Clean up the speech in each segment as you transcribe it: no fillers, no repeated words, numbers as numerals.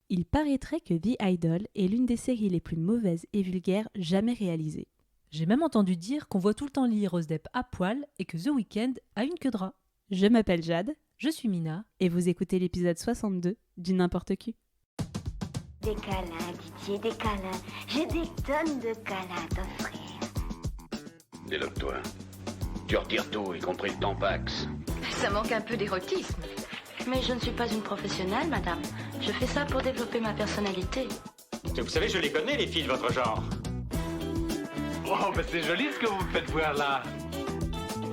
Il paraîtrait que The Idol est l'une des séries les plus mauvaises et vulgaires jamais réalisées. J'ai même entendu dire qu'on voit tout le temps Lily Rose Depp à poil et que The Weeknd a une queue de rat. Je m'appelle Jade. Je suis Mina. Et vous écoutez l'épisode 62 du N'importe qui. Des câlins, Didier, des câlins. J'ai des tonnes de câlins à t'offrir. Déloque-toi. Tu retires tout, y compris le Tampax. Ça manque un peu d'érotisme. Mais je ne suis pas une professionnelle, madame. Je fais ça pour développer ma personnalité. Vous savez, je les connais, les filles de votre genre. Oh, bah c'est joli ce que vous me faites voir là.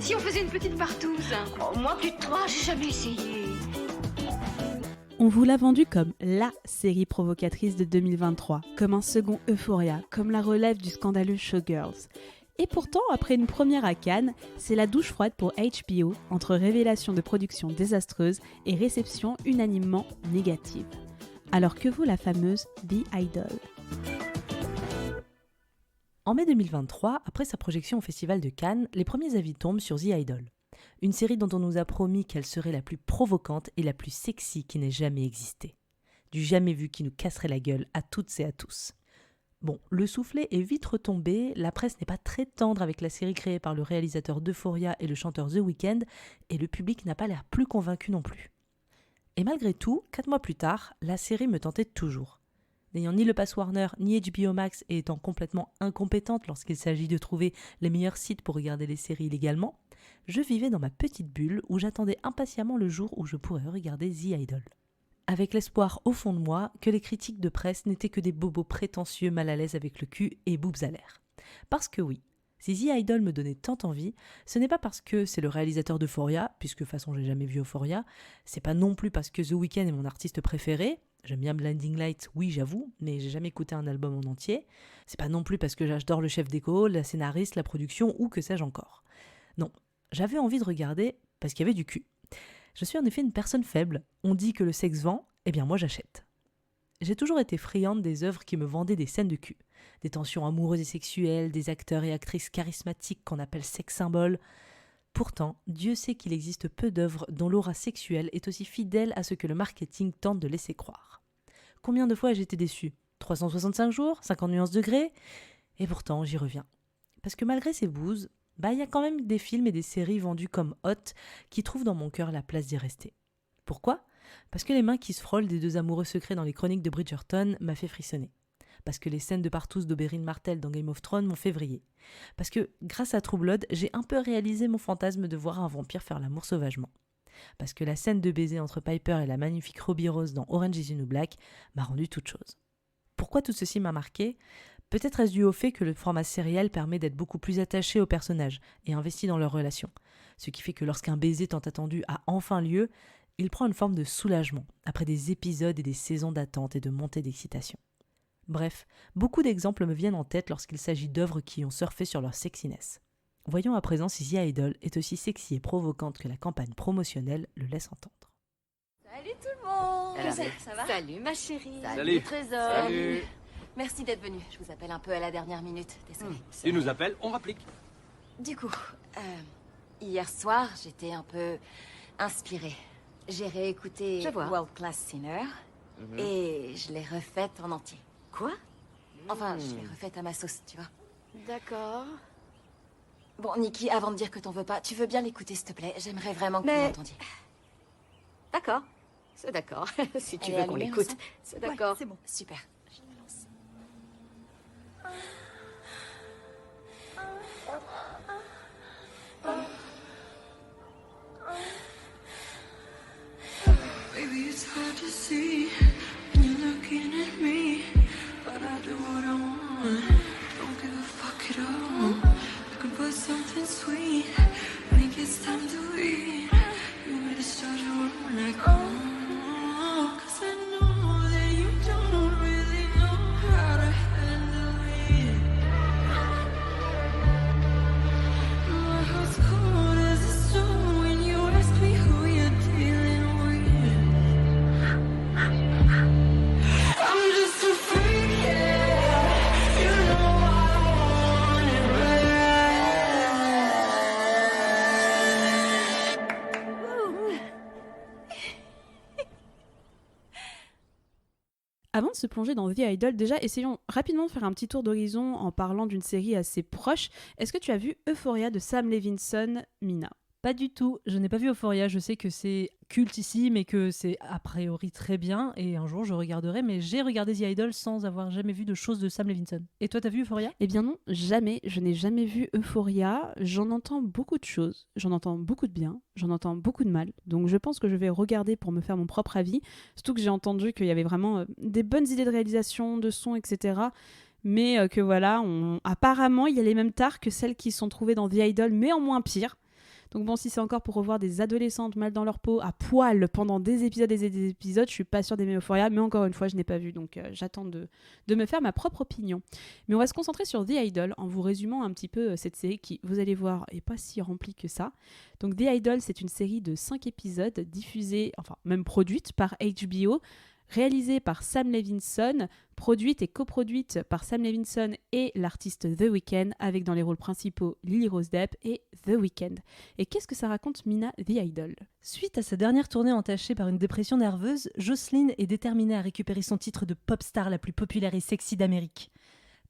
Si on faisait une petite partouze. Oh, moi, plus de 3, j'ai jamais essayé. On vous l'a vendu comme LA série provocatrice de 2023, comme un second Euphoria, comme la relève du scandaleux Showgirls. Et pourtant, après une première à Cannes, c'est la douche froide pour HBO, entre révélation de production désastreuse et réception unanimement négative. Alors que vaut la fameuse The Idol ? En mai 2023, après sa projection au Festival de Cannes, les premiers avis tombent sur The Idol. Une série dont on nous a promis qu'elle serait la plus provocante et la plus sexy qui n'ait jamais existé. Du jamais vu qui nous casserait la gueule à toutes et à tous. Bon, le soufflet est vite retombé, la presse n'est pas très tendre avec la série créée par le réalisateur d'Euphoria et le chanteur The Weeknd, et le public n'a pas l'air plus convaincu non plus. Et malgré tout, 4 mois plus tard, la série me tentait toujours. N'ayant ni le pass Warner ni HBO Max et étant complètement incompétente lorsqu'il s'agit de trouver les meilleurs sites pour regarder les séries légalement, je vivais dans ma petite bulle où j'attendais impatiemment le jour où je pourrais regarder The Idol. Avec l'espoir au fond de moi que les critiques de presse n'étaient que des bobos prétentieux mal à l'aise avec le cul et boobs à l'air. Parce que oui, si The Idol me donnait tant envie, ce n'est pas parce que c'est le réalisateur d'Euphoria, puisque de toute façon j'ai jamais vu Euphoria, c'est pas non plus parce que The Weeknd est mon artiste préféré, j'aime bien Blinding Lights, oui j'avoue, mais j'ai jamais écouté un album en entier, c'est pas non plus parce que j'adore le chef déco, la scénariste, la production ou que sais-je encore. Non, j'avais envie de regarder parce qu'il y avait du cul. Je suis en effet une personne faible. On dit que le sexe vend, eh bien moi j'achète. J'ai toujours été friande des œuvres qui me vendaient des scènes de cul. Des tensions amoureuses et sexuelles, des acteurs et actrices charismatiques qu'on appelle sex symboles. Pourtant, Dieu sait qu'il existe peu d'œuvres dont l'aura sexuelle est aussi fidèle à ce que le marketing tente de laisser croire. Combien de fois j'ai été déçue ? 365 jours ? 50 nuances degrés ? Et pourtant, j'y reviens. Parce que malgré ces bouses, il y a quand même des films et des séries vendus comme hot qui trouvent dans mon cœur la place d'y rester. Pourquoi ? Parce que les mains qui se frôlent des deux amoureux secrets dans les chroniques de Bridgerton m'a fait frissonner. Parce que les scènes de partouze d'Oberyn Martell dans Game of Thrones m'ont fait vriller. Parce que, grâce à True Blood, j'ai un peu réalisé mon fantasme de voir un vampire faire l'amour sauvagement. Parce que la scène de baiser entre Piper et la magnifique Ruby Rose dans Orange is the New Black m'a rendu toute chose. Pourquoi tout ceci m'a marqué ? Peut-être est-ce dû au fait que le format sériel permet d'être beaucoup plus attaché aux personnages et investi dans leurs relations. Ce qui fait que lorsqu'un baiser tant attendu a enfin lieu, il prend une forme de soulagement, après des épisodes et des saisons d'attente et de montée d'excitation. Bref, beaucoup d'exemples me viennent en tête lorsqu'il s'agit d'œuvres qui ont surfé sur leur sexiness. Voyons à présent si The Idol est aussi sexy et provocante que la campagne promotionnelle le laisse entendre. Salut tout le monde. Alors, Ça va? Salut ma chérie. Salut. Trésor. Salut. Merci d'être venu. Je vous appelle un peu à la dernière minute. Désolée. Tu nous appelles, on rapplique. Du coup, hier soir, j'étais un peu inspirée. J'ai réécouté Je vois. World Class Sinner et je l'ai refaite en entier. Quoi? Enfin, je l'ai refaite à ma sauce, tu vois. D'accord. Bon, Nikki, avant de dire que t'en veux pas, tu veux bien l'écouter, s'il te plaît? J'aimerais vraiment que Mais- vous l'entendiez. D'accord. C'est d'accord. Si tu Elle veux est qu'on allumée l'écoute. ensemble? C'est d'accord. C'est bon. Super. Je me lance. Baby, it's hard to see when you're looking at me, but I do what I want. Don't give a fuck at all. You can put something sweet when it gets time to eat. You want me to start your room like oh, 'cause I know that you don't really know how to handle it. My heart's cold as a stone when you ask me who you're dealing with. I'm just a freak, yeah. You know Avant de se plonger dans The Idol, déjà essayons rapidement de faire un petit tour d'horizon en parlant d'une série assez proche. Est-ce que tu as vu Euphoria de Sam Levinson, Mina ? Pas du tout, je n'ai pas vu Euphoria, je sais que c'est culte ici, mais que c'est a priori très bien, et un jour je regarderai, mais j'ai regardé The Idol sans avoir jamais vu de choses de Sam Levinson. Et toi, t'as vu Euphoria ? Eh bien non, jamais, je n'ai jamais vu Euphoria, j'en entends beaucoup de choses, j'en entends beaucoup de bien, j'en entends beaucoup de mal, donc je pense que je vais regarder pour me faire mon propre avis, surtout que j'ai entendu qu'il y avait vraiment des bonnes idées de réalisation, de son, etc., mais que voilà, apparemment il y a les mêmes tares que celles qui sont trouvées dans The Idol, mais en moins pire. Donc bon, si c'est encore pour revoir des adolescentes mal dans leur peau, à poil, pendant des épisodes et des épisodes, je suis pas sûre d'aimer Euphoria, mais encore une fois, je n'ai pas vu, donc j'attends de me faire ma propre opinion. Mais on va se concentrer sur The Idol, en vous résumant un petit peu cette série qui, vous allez voir, est pas si remplie que ça. Donc The Idol, c'est une série de 5 épisodes, diffusée, enfin même produite par HBO, réalisée par Sam Levinson, produite et coproduite par Sam Levinson et l'artiste The Weeknd, avec dans les rôles principaux Lily Rose Depp et The Weeknd. Et qu'est-ce que ça raconte, Mina, The Idol ? Suite à sa dernière tournée entachée par une dépression nerveuse, Jocelyn est déterminée à récupérer son titre de pop star la plus populaire et sexy d'Amérique.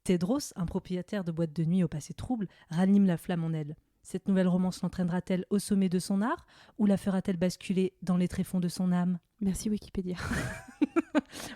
Tedros, un propriétaire de boîte de nuit au passé trouble, ranime la flamme en elle. Cette nouvelle romance l'entraînera-t-elle au sommet de son art ou la fera-t-elle basculer dans les tréfonds de son âme ? Merci Wikipédia.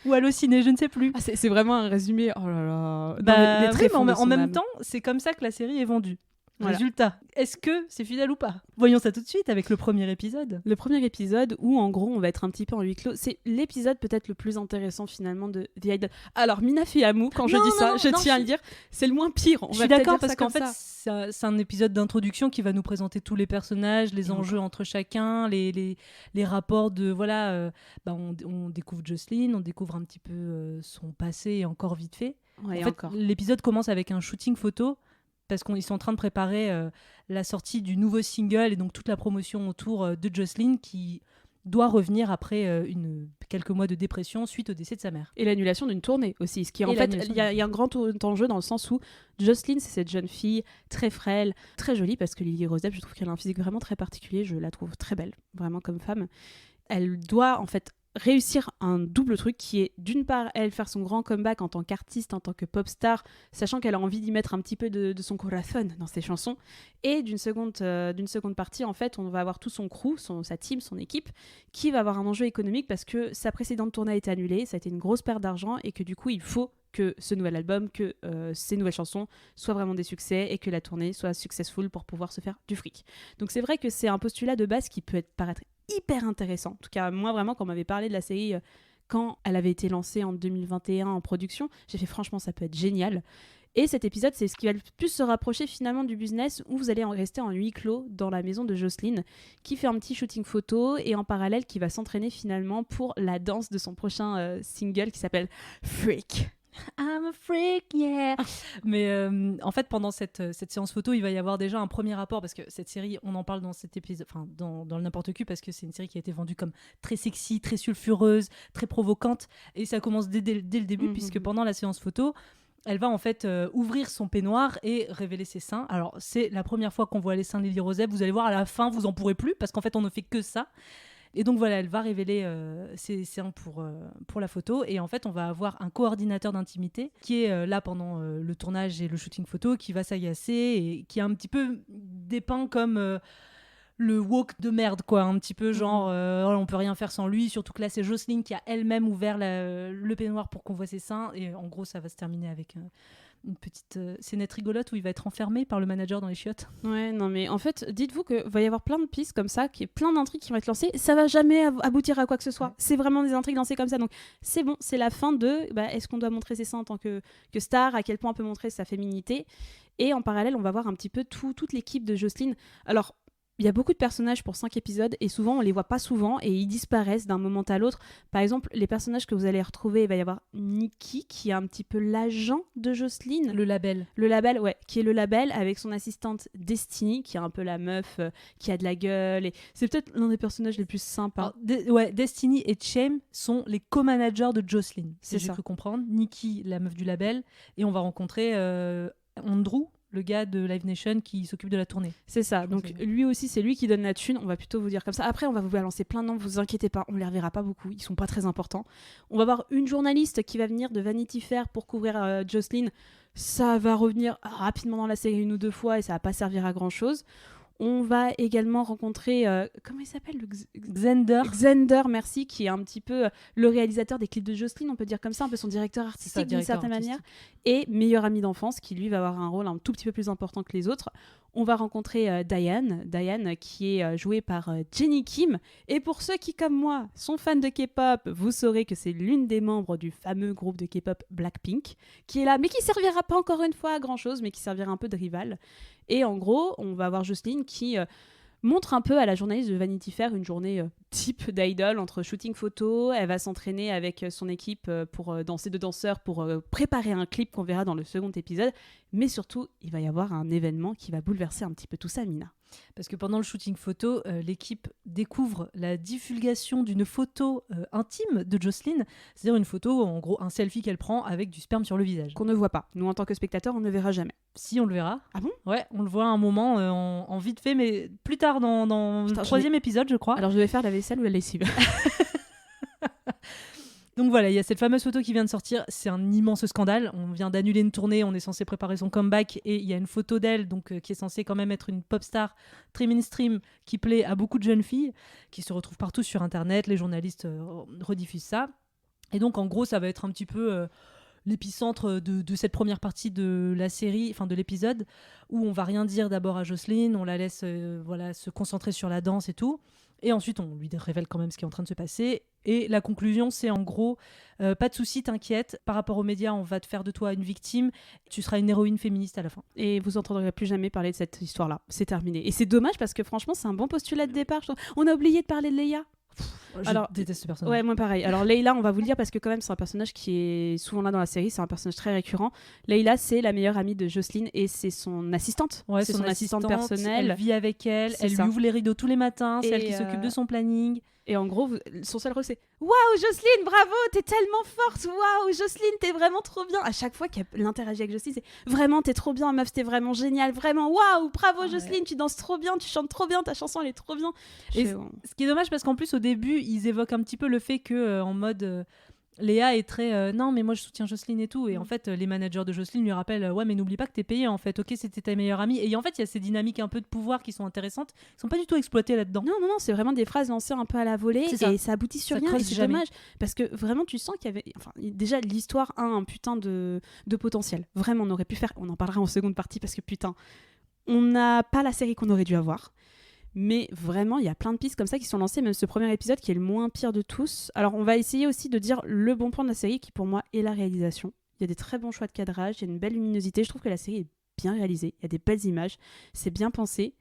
Ou Allociné, je ne sais plus. Ah, c'est vraiment un résumé. Oh là là. Bah, les tréfonds mais de son en même âme. temps, c'est comme ça que la série est vendue. Voilà. Résultat, est-ce que c'est fidèle ou pas ? Voyons ça tout de suite avec le premier épisode. Le premier épisode où en gros on va être un petit peu en huis clos, c'est l'épisode peut-être le plus intéressant finalement de The Idol. Alors Mina fait Amou quand je dis ça, je tiens à le dire, c'est le moins pire. Je suis d'accord parce qu'en fait c'est un épisode d'introduction qui va nous présenter tous les personnages, les enjeux entre chacun, les rapports de voilà. On découvre Jocelyn, on découvre un petit peu son passé et encore vite fait. Ouais, en fait, l'épisode commence avec un shooting photo. Parce qu'ils sont en train de préparer la sortie du nouveau single et donc toute la promotion autour de Jocelyn qui doit revenir après quelques mois de dépression suite au décès de sa mère. Et l'annulation d'une tournée aussi. Ce qui en fait, il y a un grand enjeu dans le sens où Jocelyn, c'est cette jeune fille très frêle, très jolie, parce que Lily Rose Depp, je trouve qu'elle a un physique vraiment très particulier, je la trouve très belle, vraiment comme femme. Elle doit en fait réussir un double truc qui est d'une part elle faire son grand comeback en tant qu'artiste, en tant que pop star, sachant qu'elle a envie d'y mettre un petit peu de son corazón dans ses chansons, et d'une seconde partie en fait on va avoir tout son crew, sa team, son équipe qui va avoir un enjeu économique parce que sa précédente tournée a été annulée, ça a été une grosse perte d'argent et que du coup il faut que ce nouvel album, que ces nouvelles chansons soient vraiment des succès et que la tournée soit successful pour pouvoir se faire du fric. Donc c'est vrai que c'est un postulat de base qui peut paraître hyper intéressant. En tout cas, moi vraiment, quand on m'avait parlé de la série quand elle avait été lancée en 2021 en production, j'ai fait franchement ça peut être génial. Et cet épisode, c'est ce qui va le plus se rapprocher finalement du business où vous allez rester en huis clos dans la maison de Jocelyn qui fait un petit shooting photo et en parallèle qui va s'entraîner finalement pour la danse de son prochain single qui s'appelle Freak. I'm a freak, yeah. Mais en fait, pendant cette séance photo, il va y avoir déjà un premier rapport parce que cette série, on en parle dans cet épisode, enfin dans le n'importe qui parce que c'est une série qui a été vendue comme très sexy, très sulfureuse, très provocante et ça commence dès le début puisque pendant la séance photo, elle va en fait ouvrir son peignoir et révéler ses seins. Alors c'est la première fois qu'on voit les seins de Lily Rose Depp. Vous allez voir à la fin, vous en pourrez plus parce qu'en fait on ne fait que ça. Et donc voilà, elle va révéler ses seins pour la photo. Et en fait, on va avoir un coordinateur d'intimité qui est là pendant le tournage et le shooting photo, qui va s'agacer et qui est un petit peu dépeint comme le woke de merde, quoi. Un petit peu genre, on peut rien faire sans lui. Surtout que là, c'est Jocelyn qui a elle-même ouvert le peignoir pour qu'on voit ses seins. Et en gros, ça va se terminer avec une petite scénette rigolote où il va être enfermé par le manager dans les chiottes. Ouais, non mais en fait, dites-vous qu'il va y avoir plein de pistes comme ça, qu'il y a plein d'intrigues qui vont être lancées, ça va jamais aboutir à quoi que ce soit. Ouais. C'est vraiment des intrigues lancées comme ça, donc c'est bon, c'est la fin de est-ce qu'on doit montrer ses seins en tant que star, à quel point on peut montrer sa féminité, et en parallèle, on va voir un petit peu toute l'équipe de Jocelyn. Alors, il y a beaucoup de personnages pour 5 épisodes et souvent on les voit pas souvent et ils disparaissent d'un moment à l'autre. Par exemple, les personnages que vous allez retrouver, il va y avoir Nikki qui est un petit peu l'agent de Jocelyn. Le label, ouais, qui est le label avec son assistante Destiny qui est un peu la meuf qui a de la gueule et c'est peut-être l'un des personnages les plus sympas. Alors, Destiny et Chaim sont les co-managers de Jocelyn. C'est j'ai ça. cru comprendre. Nikki, la meuf du label, et on va rencontrer Andrew, le gars de Live Nation qui s'occupe de la tournée. C'est ça. Donc lui aussi, c'est lui qui donne la thune. On va plutôt vous dire comme ça. Après, on va vous balancer plein de noms. Vous inquiétez pas, on les reverra pas beaucoup. Ils sont pas très importants. On va avoir une journaliste qui va venir de Vanity Fair pour couvrir Jocelyn. Ça va revenir rapidement dans la série 1 ou 2 fois et ça va pas servir à grand chose. On va également rencontrer, comment il s'appelle, Xander, merci, qui est un petit peu le réalisateur des clips de Jocelyn, on peut dire comme ça, un peu son directeur artistique d'une certaine manière, et meilleur ami d'enfance, qui lui va avoir un rôle un tout petit peu plus important que les autres. On va rencontrer Diane, qui est jouée par Jennie Kim, et pour ceux qui, comme moi, sont fans de K-pop, vous saurez que c'est l'une des membres du fameux groupe de K-pop Blackpink, qui est là, mais qui servira pas encore une fois à grand-chose, mais qui servira un peu de rival. Et en gros, on va avoir Jocelyn qui montre un peu à la journaliste de Vanity Fair une journée type d'idol entre shooting photo. Elle va s'entraîner avec son équipe pour danser de danseurs pour préparer un clip qu'on verra dans le second épisode. Mais surtout, il va y avoir un événement qui va bouleverser un petit peu tout ça, Mina. Parce que pendant le shooting photo, l'équipe découvre la divulgation d'une photo intime de Jocelyn, c'est-à-dire une photo, en gros, un selfie qu'elle prend avec du sperme sur le visage. Qu'on ne voit pas. Nous, en tant que spectateurs, on ne verra jamais. Si, on le verra. Ah bon ? Ouais, on le voit à un moment en vite fait, mais plus tard dans le 3e épisode, je crois. Alors, je vais faire la vaisselle ou la lessive. Donc voilà, il y a cette fameuse photo qui vient de sortir, c'est un immense scandale. On vient d'annuler une tournée, on est censé préparer son comeback et il y a une photo d'elle qui est censée quand même être une pop star très mainstream qui plaît à beaucoup de jeunes filles, qui se retrouvent partout sur internet, les journalistes rediffusent ça. Et donc en gros, ça va être un petit peu l'épicentre de cette première partie de la série, enfin de l'épisode, où on va rien dire d'abord à Jocelyn, on la laisse se concentrer sur la danse et tout. Et ensuite, on lui révèle quand même ce qui est en train de se passer. Et la conclusion, c'est en gros, pas de souci, t'inquiète. Par rapport aux médias, on va te faire de toi une victime. Tu seras une héroïne féministe à la fin. Et vous n'entendrez plus jamais parler de cette histoire-là. C'est terminé. Et c'est dommage parce que franchement, c'est un bon postulat de départ. On a oublié de parler de Leia. Je déteste ce personnage. Ouais, moi pareil. Alors Leila, on va vous le dire parce que quand même c'est un personnage qui est souvent là dans la série, c'est un personnage très récurrent. Leila, c'est la meilleure amie de Jocelyn et c'est son assistante. Ouais, c'est son assistante personnelle. Elle vit avec elle, elle lui ouvre les rideaux tous les matins, c'est elle qui s'occupe de son planning. Et en gros, son seul rôle c'est « Waouh, Jocelyn, bravo, t'es tellement forte! Waouh, Jocelyn, t'es vraiment trop bien !» À chaque fois qu'elle interagit avec Jocelyn, c'est « Vraiment, t'es trop bien, meuf, t'es vraiment géniale, vraiment, waouh, bravo Jocelyn, tu danses trop bien, tu chantes trop bien, ta chanson, elle est trop bien. » Et ce qui est dommage, parce qu'en plus, au début, ils évoquent un petit peu le fait que, en mode... Léa est très non mais moi je soutiens Jocelyn et tout, et en fait les managers de Jocelyn lui rappellent ouais mais n'oublie pas que t'es payé en fait, ok c'était ta meilleure amie, et en fait il y a ces dynamiques un peu de pouvoir qui sont intéressantes, qui sont pas du tout exploitées là-dedans. Non c'est vraiment des phrases lancées un peu à la volée et ça aboutit sur rien, et c'est dommage parce que vraiment tu sens qu'il y avait déjà l'histoire a un putain de potentiel, vraiment on aurait pu faire, on en parlera en seconde partie parce que putain on n'a pas la série qu'on aurait dû avoir. Mais vraiment, il y a plein de pistes comme ça qui sont lancées, même ce premier épisode qui est le moins pire de tous. Alors, on va essayer aussi de dire le bon point de la série, qui pour moi est la réalisation. Il y a des très bons choix de cadrage, il y a une belle luminosité. Je trouve que la série est bien réalisée, il y a des belles images, c'est bien pensé.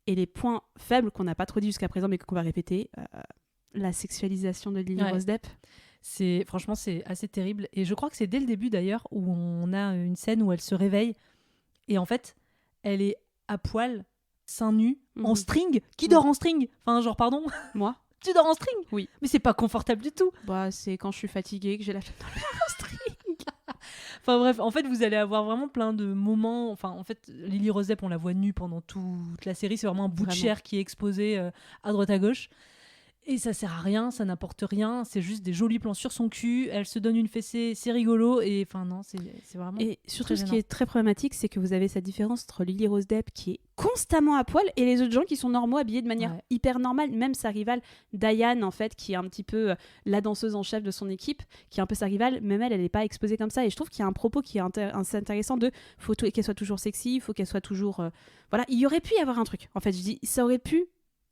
Et les points faibles qu'on n'a pas trop dit jusqu'à présent, mais qu'on va répéter, la sexualisation de Lily Rose Depp. Franchement, c'est assez terrible. Et je crois que c'est dès le début d'ailleurs où on a une scène où elle se réveille et en fait, elle est à poil, seins nus, en string. Qui dort en string ? Enfin, genre, pardon. Moi ? Tu dors en string ? Oui. Mais c'est pas confortable du tout. Bah, c'est quand je suis fatiguée que j'ai la flemme de dormir en string. Enfin bref, en fait, vous allez avoir vraiment plein de moments. Enfin, en fait, Lily Rose Depp, on la voit nue pendant toute la série. C'est vraiment un bout de chair qui est exposé à droite à gauche. Et ça sert à rien, ça n'apporte rien, c'est juste des jolis plans sur son cul, elle se donne une fessée, c'est rigolo, et enfin non, c'est vraiment... Et surtout, ce qui est très problématique, c'est que vous avez cette différence entre Lily Rose Depp, qui est constamment à poil, et les autres gens qui sont normaux, habillés de manière hyper normale, même sa rivale, Diane, en fait, qui est un petit peu la danseuse en chef de son équipe, qui est un peu sa rivale, même elle n'est pas exposée comme ça, et je trouve qu'il y a un propos qui est assez intéressant de, faut qu'elle soit toujours sexy, il faut qu'elle soit toujours... Voilà, il y aurait pu y avoir un truc, en fait, je dis, ça aurait pu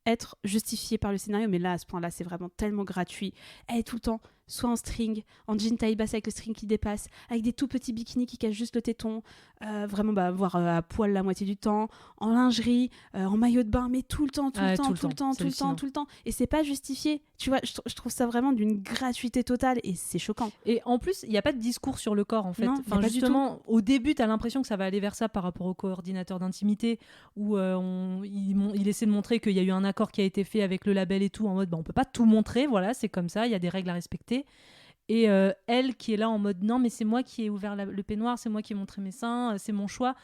être justifié par le scénario, mais là, à ce point-là, c'est vraiment tellement gratuit. Elle est tout le temps soit en string, en jean taille basse avec le string qui dépasse, avec des tout petits bikinis qui cachent juste le téton, vraiment voire à poil la moitié du temps, en lingerie, en maillot de bain, mais tout le temps. Et c'est pas justifié. Tu vois, je trouve ça vraiment d'une gratuité totale et c'est choquant. Et en plus, il n'y a pas de discours sur le corps en fait. Non, enfin, justement, au début, tu as l'impression que ça va aller vers ça par rapport au coordinateur d'intimité où il essaie de montrer qu'il y a eu un accord qui a été fait avec le label et tout, en mode on peut pas tout montrer, voilà, c'est comme ça, il y a des règles à respecter. Et elle qui est là en mode non mais c'est moi qui ai ouvert le peignoir, c'est moi qui ai montré mes seins, c'est mon choix.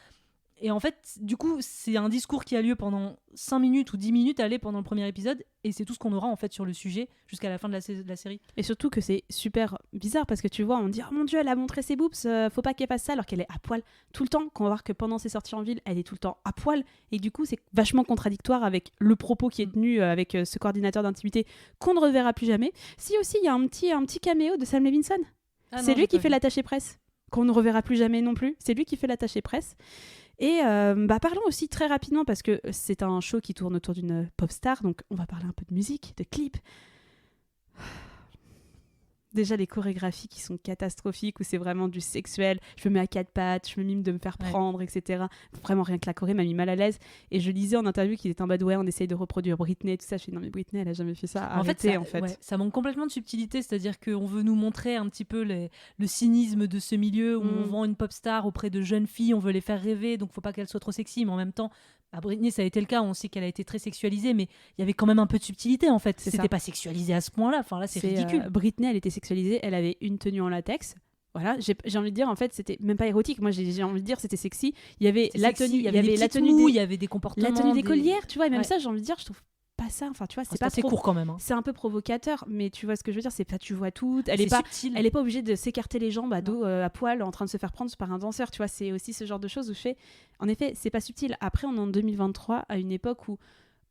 Et en fait, du coup, c'est un discours qui a lieu pendant 5 minutes ou 10 minutes pendant le premier épisode, et c'est tout ce qu'on aura en fait sur le sujet jusqu'à la fin de la série. Et surtout que c'est super bizarre parce que tu vois, on dit oh mon dieu, elle a montré ses boobs, faut pas qu'elle fasse ça, alors qu'elle est à poil tout le temps. Qu'on va voir que pendant ses sorties en ville, elle est tout le temps à poil, et du coup c'est vachement contradictoire avec le propos qui est tenu avec ce coordinateur d'intimité qu'on ne reverra plus jamais. Si aussi il y a un petit caméo de Sam Levinson. C'est lui qui fait l'attaché presse, qu'on ne reverra plus jamais non plus. C'est lui qui fait l'attaché presse. Et parlons aussi très rapidement, parce que c'est un show qui tourne autour d'une pop star, donc on va parler un peu de musique, de clips. Déjà les chorégraphies qui sont catastrophiques, où c'est vraiment du sexuel, je me mets à quatre pattes, je me mime de me faire prendre, etc. Vraiment rien que la choré m'a mis mal à l'aise. Et je lisais en interview qu'il était en mode ouais, on essaye de reproduire Britney, tout ça. Je fais non mais Britney elle a jamais fait ça. Arrêtez, en fait. Ouais, ça manque complètement de subtilité, c'est-à-dire qu'on veut nous montrer un petit peu le cynisme de ce milieu où on vend une pop star auprès de jeunes filles, on veut les faire rêver, donc faut pas qu'elles soient trop sexy, mais en même temps Britney, ça a été le cas, on sait qu'elle a été très sexualisée, mais il y avait quand même un peu de subtilité en fait. C'était pas sexualisé à ce point-là, enfin là c'est ridicule. Britney, elle était sexualisée, elle avait une tenue en latex. Voilà, j'ai envie de dire en fait c'était même pas érotique. Moi j'ai envie de dire c'était sexy. Il y avait la tenue, il y avait la tenue il y avait des comportements, la tenue d'écolière, tu vois, et même ça j'ai envie de dire je trouve pas ça, enfin tu vois, c'est pas assez court quand même, hein. C'est un peu provocateur, mais tu vois ce que je veux dire, c'est pas tu vois tout, elle est pas obligée de s'écarter les jambes à dos à poil en train de se faire prendre par un danseur, tu vois, c'est aussi ce genre de choses où je fais en effet, c'est pas subtil. Après on est en 2023 à une époque où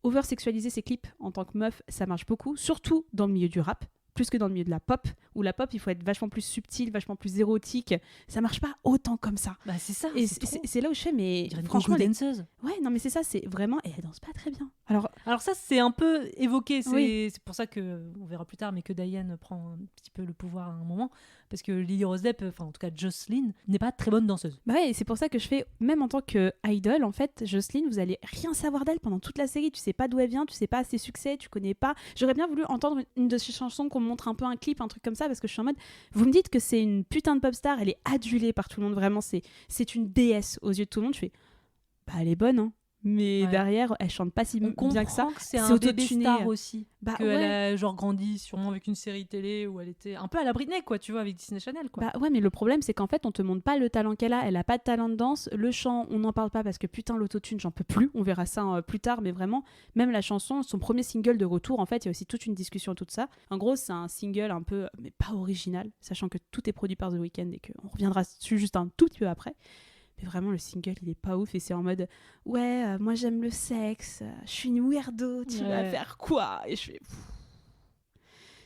over-sexualiser ses clips en tant que meuf, ça marche beaucoup, surtout dans le milieu du rap. Plus que dans le milieu de la pop, où la pop, il faut être vachement plus subtil, vachement plus érotique. Ça marche pas autant comme ça. Bah c'est ça. Et c'est là où je fais, mais franchement, danseuse. Ouais, non, mais c'est ça, c'est vraiment. Et elle danse pas très bien. Alors ça, c'est un peu évoqué. C'est pour ça que on verra plus tard, mais que Diane prend un petit peu le pouvoir à un moment, parce que Lily Rose Depp, enfin en tout cas Jocelyn, n'est pas très bonne danseuse. Bah ouais, et c'est pour ça que je fais, même en tant que idol, en fait, Jocelyn, vous allez rien savoir d'elle pendant toute la série. Tu sais pas d'où elle vient, tu sais pas ses succès, tu connais pas. J'aurais bien voulu entendre une de ses chansons qu'on montre un peu un clip, un truc comme ça, parce que je suis en mode, vous me dites que c'est une putain de pop star, elle est adulée par tout le monde, vraiment, c'est une déesse aux yeux de tout le monde. Je fais, bah elle est bonne, hein. Mais derrière, elle chante pas si bien que ça. C'est un bébé star aussi. Qu'elle a genre grandi sûrement avec une série télé où elle était un peu à la Britney, quoi, tu vois, avec Disney Channel, quoi. Bah ouais, mais le problème, c'est qu'en fait, on te montre pas le talent qu'elle a. Elle a pas de talent de danse. Le chant, on n'en parle pas parce que putain, l'autotune, j'en peux plus. On verra ça plus tard, mais vraiment, même la chanson, son premier single de retour, en fait, il y a aussi toute une discussion, tout ça. En gros, c'est un single un peu, mais pas original, sachant que tout est produit par The Weeknd et qu'on reviendra dessus juste un tout petit peu après. Mais vraiment, le single, il est pas ouf et c'est en mode ouais, moi j'aime le sexe, je suis une weirdo, tu vas faire quoi? Et je fais.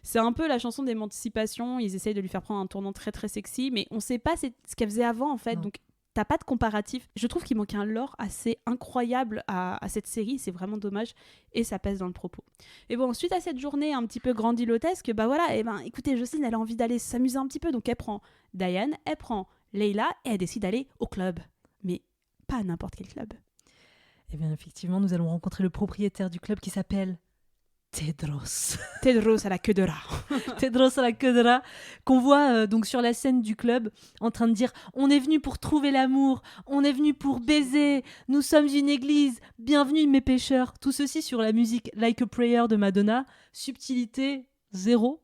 C'est un peu la chanson d'émancipation, ils essayent de lui faire prendre un tournant très très sexy, mais on sait pas ce qu'elle faisait avant en fait, donc t'as pas de comparatif. Je trouve qu'il manque un lore assez incroyable à cette série, c'est vraiment dommage et ça pèse dans le propos. Et bon, suite à cette journée un petit peu grandiloquesque, bah voilà, et ben écoutez, Jocelyn, elle a envie d'aller s'amuser un petit peu, donc elle prend Diane, elle prend Leila et elle décide d'aller au club. Mais pas n'importe quel club. Eh bien, effectivement, nous allons rencontrer le propriétaire du club qui s'appelle Tedros. Tedros à la queue de rat. Tedros à la queue de rat, qu'on voit donc sur la scène du club en train de dire « On est venu pour trouver l'amour, on est venu pour baiser, nous sommes une église, bienvenue mes pécheurs ». Tout ceci sur la musique Like a Prayer de Madonna, subtilité zéro.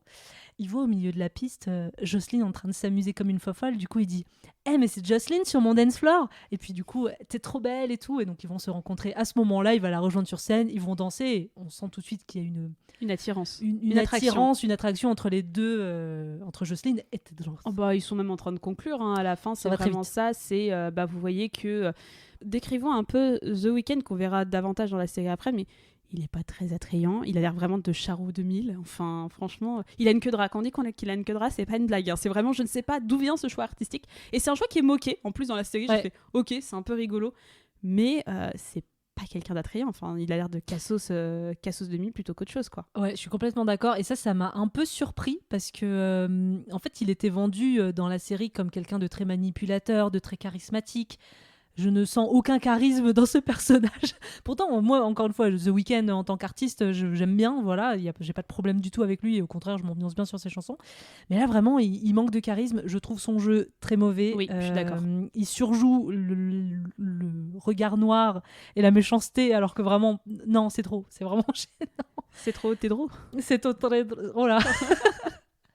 Il voit au milieu de la piste Jocelyn en train de s'amuser comme une fofolle. Du coup, il dit « mais c'est Jocelyn sur mon dance floor !» Et puis du coup, t'es trop belle et tout. Et donc, ils vont se rencontrer à ce moment-là. Il va la rejoindre sur scène. Ils vont danser. Et on sent tout de suite qu'il y a une attirance. Une attirance, une attraction entre les deux, entre Jocelyn et Tedros. Oh bah, ils sont même en train de conclure. Hein. À la fin, c'est vraiment ça. C'est, vous voyez que... décrivons un peu The Weeknd, qu'on verra davantage dans la série après, mais... il est pas très attrayant, il a l'air vraiment de Charo 2000, enfin franchement, il a une queue de rat, quand on dit qu'il a une queue de rat, c'est pas une blague, hein. C'est vraiment, je ne sais pas d'où vient ce choix artistique, et c'est un choix qui est moqué, en plus dans la série, j'ai fait ok, c'est un peu rigolo, mais c'est pas quelqu'un d'attrayant, enfin il a l'air de Cassos 2000 plutôt qu'autre chose, quoi. Ouais, je suis complètement d'accord, et ça m'a un peu surpris, parce que en fait il était vendu dans la série comme quelqu'un de très manipulateur, de très charismatique. Je ne sens aucun charisme dans ce personnage. Pourtant, moi, encore une fois, The Weeknd, en tant qu'artiste, j'aime bien, voilà, j'ai pas de problème du tout avec lui, et au contraire, je m'ambiance bien sur ses chansons. Mais là, vraiment, il manque de charisme. Je trouve son jeu très mauvais. Oui, je suis d'accord. Il surjoue le regard noir et la méchanceté, alors que vraiment, non, c'est trop. C'est vraiment gênant. C'est trop Tedros. C'est trop... Oh là.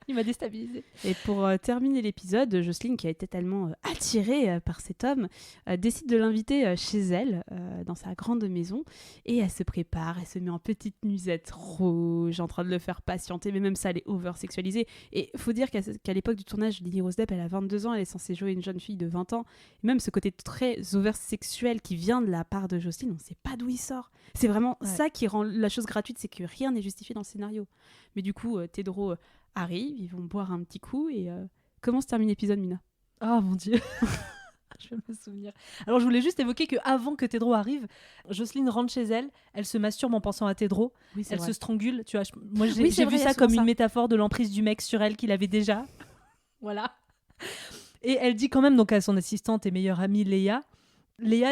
Il m'a déstabilisée. Et pour terminer l'épisode, Jocelyne, qui a été tellement attirée par cet homme, décide de l'inviter chez elle, dans sa grande maison. Et elle se prépare, elle se met en petite nuisette rouge, en train de le faire patienter. Mais même ça, elle est over-sexualisée. Et il faut dire qu'à l'époque du tournage, Lily Rose Depp, elle a 22 ans, elle est censée jouer une jeune fille de 20 ans. Et même ce côté très over-sexuel qui vient de la part de Jocelyne, on ne sait pas d'où il sort. C'est vraiment ça qui rend la chose gratuite, c'est que rien n'est justifié dans le scénario. Mais du coup, Tedro arrive, ils vont boire un petit coup et comment se termine l'épisode, Mina? Oh mon Dieu. Je vais me souvenir. Alors je voulais juste évoquer qu'avant que Tedro arrive, Jocelyne rentre chez elle, elle se masturbe en pensant à Tedro, elle se strangule, tu vois. Moi j'ai vu ça comme une métaphore de l'emprise du mec sur elle qu'il avait déjà. Voilà. Et elle dit quand même donc à son assistante et meilleure amie Léa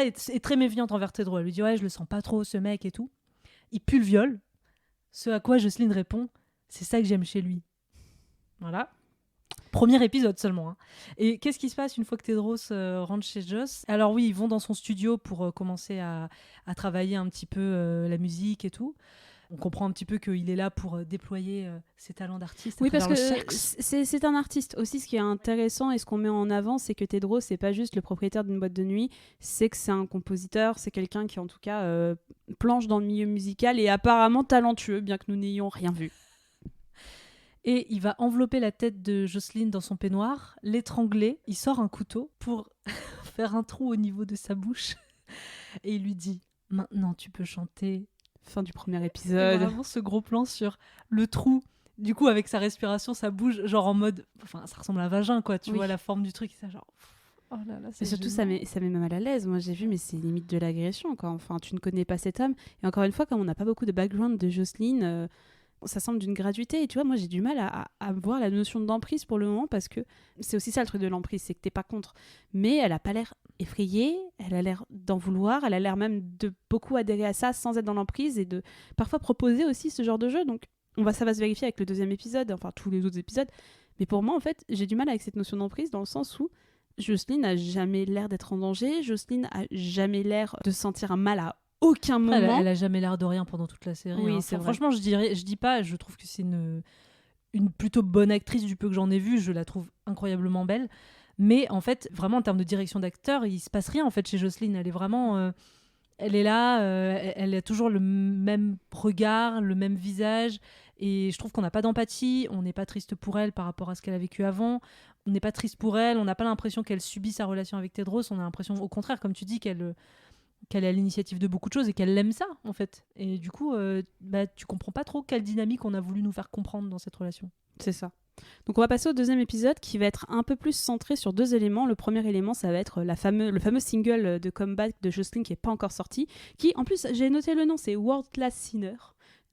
est très méfiante envers Tedro. Elle lui dit ouais, je le sens pas trop ce mec et tout. Il pue le viol. Ce à quoi Jocelyne répond, c'est ça que j'aime chez lui. Voilà. Premier épisode seulement. Hein. Et qu'est-ce qui se passe une fois que Tedros rentre chez Joss? Alors oui, ils vont dans son studio pour commencer à travailler un petit peu la musique et tout. On comprend un petit peu qu'il est là pour déployer ses talents d'artiste. Oui, parce que c'est un artiste. Aussi, ce qui est intéressant et ce qu'on met en avant, c'est que Tedros, c'est pas juste le propriétaire d'une boîte de nuit, c'est que c'est un compositeur, c'est quelqu'un qui, en tout cas, planche dans le milieu musical et apparemment talentueux, bien que nous n'ayons rien vu. Et il va envelopper la tête de Jocelyne dans son peignoir, l'étrangler. Il sort un couteau pour faire un trou au niveau de sa bouche. Et il lui dit « Maintenant, tu peux chanter. » Fin du premier épisode. Et vraiment ce gros plan sur le trou. Du coup, avec sa respiration, ça bouge, genre en mode... Enfin, ça ressemble à un vagin, quoi. Tu vois la forme du truc. Ça, genre... Oh là là, et surtout, ça met même mal à l'aise. Moi, j'ai vu, mais c'est limite de l'agression, quoi. Enfin, tu ne connais pas cet homme. Et encore une fois, comme on n'a pas beaucoup de background de Jocelyne... ça semble d'une gratuité et tu vois, moi j'ai du mal à voir la notion d'emprise pour le moment parce que c'est aussi ça le truc de l'emprise, c'est que t'es pas contre, mais elle a pas l'air effrayée, elle a l'air d'en vouloir, elle a l'air même de beaucoup adhérer à ça sans être dans l'emprise et de parfois proposer aussi ce genre de jeu, donc ça va se vérifier avec le deuxième épisode, enfin tous les autres épisodes, mais pour moi en fait j'ai du mal avec cette notion d'emprise dans le sens où Jocelyne n'a jamais l'air d'être en danger, Jocelyne a jamais l'air de sentir un mal à aucun moment. Elle a jamais l'air de rien pendant toute la série. Oui, hein. c'est vrai. Franchement, je dis pas, je trouve que c'est une plutôt bonne actrice du peu que j'en ai vu. Je la trouve incroyablement belle. Mais en fait, vraiment en termes de direction d'acteur, il se passe rien en fait chez Jocelyne. Elle est vraiment, elle est là, elle a toujours le même regard, le même visage. Et je trouve qu'on n'a pas d'empathie. On n'est pas triste pour elle par rapport à ce qu'elle a vécu avant. On n'est pas triste pour elle. On n'a pas l'impression qu'elle subit sa relation avec Tedros. On a l'impression, au contraire, comme tu dis, qu'elle est à l'initiative de beaucoup de choses et qu'elle aime ça en fait. Et du coup, tu comprends pas trop quelle dynamique on a voulu nous faire comprendre dans cette relation. C'est ça. Donc on va passer au deuxième épisode qui va être un peu plus centré sur deux éléments. Le premier élément, ça va être le fameux single de comeback de Jocelyne qui n'est pas encore sorti, qui en plus, j'ai noté le nom, c'est World Class Sinner.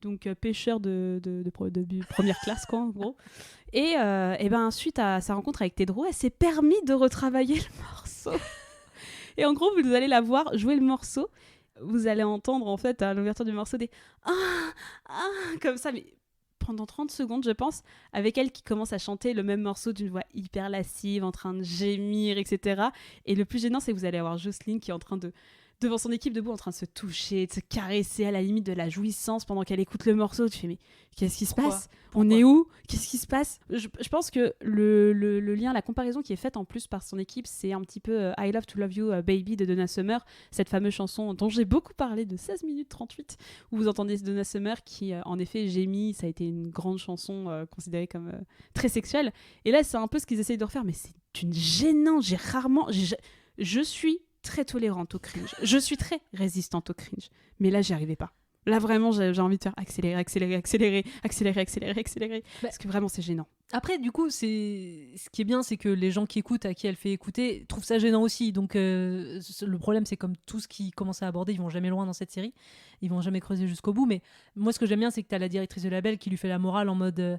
Donc pêcheur de première classe quoi en gros. Et suite à sa rencontre avec Tedro, elle s'est permis de retravailler le morceau. Et en gros, vous allez la voir jouer le morceau. Vous allez entendre, en fait, à l'ouverture du morceau, des « Ah !» comme ça, mais pendant 30 secondes, je pense, avec elle qui commence à chanter le même morceau d'une voix hyper lascive, en train de gémir, etc. Et le plus gênant, c'est que vous allez avoir Jocelyne qui est en train de... devant son équipe debout, en train de se toucher, de se caresser à la limite de la jouissance pendant qu'elle écoute le morceau. Tu fais, mais qu'est-ce qui se passe ? On est où ? Qu'est-ce qui se passe ? Je pense que le lien, la comparaison qui est faite en plus par son équipe, c'est un petit peu I Love to Love You Baby de Donna Summer, cette fameuse chanson dont j'ai beaucoup parlé de 16 minutes 38, où vous entendez Donna Summer qui, en effet, gémit. Ça a été une grande chanson considérée comme très sexuelle. Et là, c'est un peu ce qu'ils essayent de refaire, mais c'est une gênante. Je suis très tolérante au cringe. Je suis très résistante au cringe. Mais là, j'y arrivais pas. Là, vraiment, j'ai envie de faire accélérer. Parce que vraiment, c'est gênant. Après, du coup, ce qui est bien, c'est que les gens qui écoutent, à qui elle fait écouter, trouvent ça gênant aussi. Donc, le problème, c'est comme tout ce qu'ils commencent à aborder, ils vont jamais loin dans cette série. Ils vont jamais creuser jusqu'au bout. Mais moi, ce que j'aime bien, c'est que t'as la directrice de label qui lui fait la morale en mode...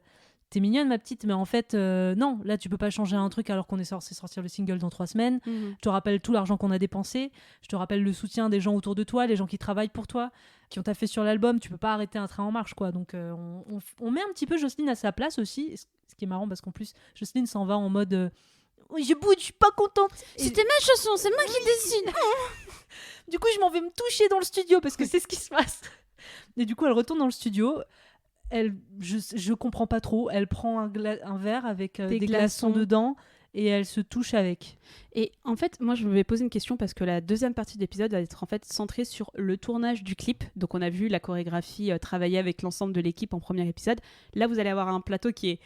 T'es mignonne ma petite, mais en fait non, là tu peux pas changer un truc alors qu'on est censé sortir le single dans 3 semaines. Je te rappelle tout l'argent qu'on a dépensé, je te rappelle le soutien des gens autour de toi, les gens qui travaillent pour toi, qui ont taffé sur l'album, tu peux pas arrêter un train en marche quoi. Donc on met un petit peu Jocelyne à sa place aussi, ce qui est marrant parce qu'en plus Jocelyne s'en va en mode je boude, je suis pas contente. C'était ma chanson, c'est moi qui décide. Du coup je m'en vais me toucher dans le studio parce que c'est ce qui se passe. Et du coup elle retourne dans le studio. je comprends pas trop. Elle prend un verre avec Des des glaçons dedans et elle se touche avec. Et en fait, moi, je vais poser une question parce que la deuxième partie de l'épisode va être en fait centrée sur le tournage du clip. Donc, on a vu la chorégraphie travailler avec l'ensemble de l'équipe en premier épisode. Là, vous allez avoir un plateau qui est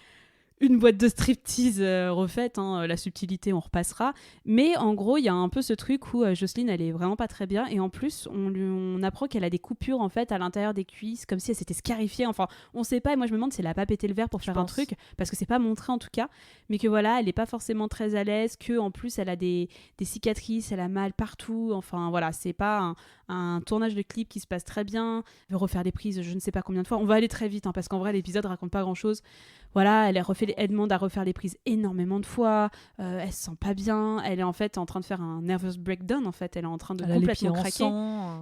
une boîte de striptease refaite, hein, la subtilité on repassera, mais en gros il y a un peu ce truc où Jocelyne elle est vraiment pas très bien et en plus on apprend qu'elle a des coupures en fait à l'intérieur des cuisses comme si elle s'était scarifiée, enfin on sait pas et moi je me demande si elle a pas pété le verre pour faire un truc parce que c'est pas montré en tout cas, mais que voilà elle est pas forcément très à l'aise, que en plus elle a des cicatrices, elle a mal partout, enfin voilà c'est pas un tournage de clip qui se passe très bien, elle veut refaire des prises je ne sais pas combien de fois, on va aller très vite hein, parce qu'en vrai l'épisode raconte pas grand chose. Voilà, elle demande à refaire les prises énormément de fois, elle se sent pas bien, elle est en fait en train de faire un nervous breakdown en fait, elle est en train de complètement craquer.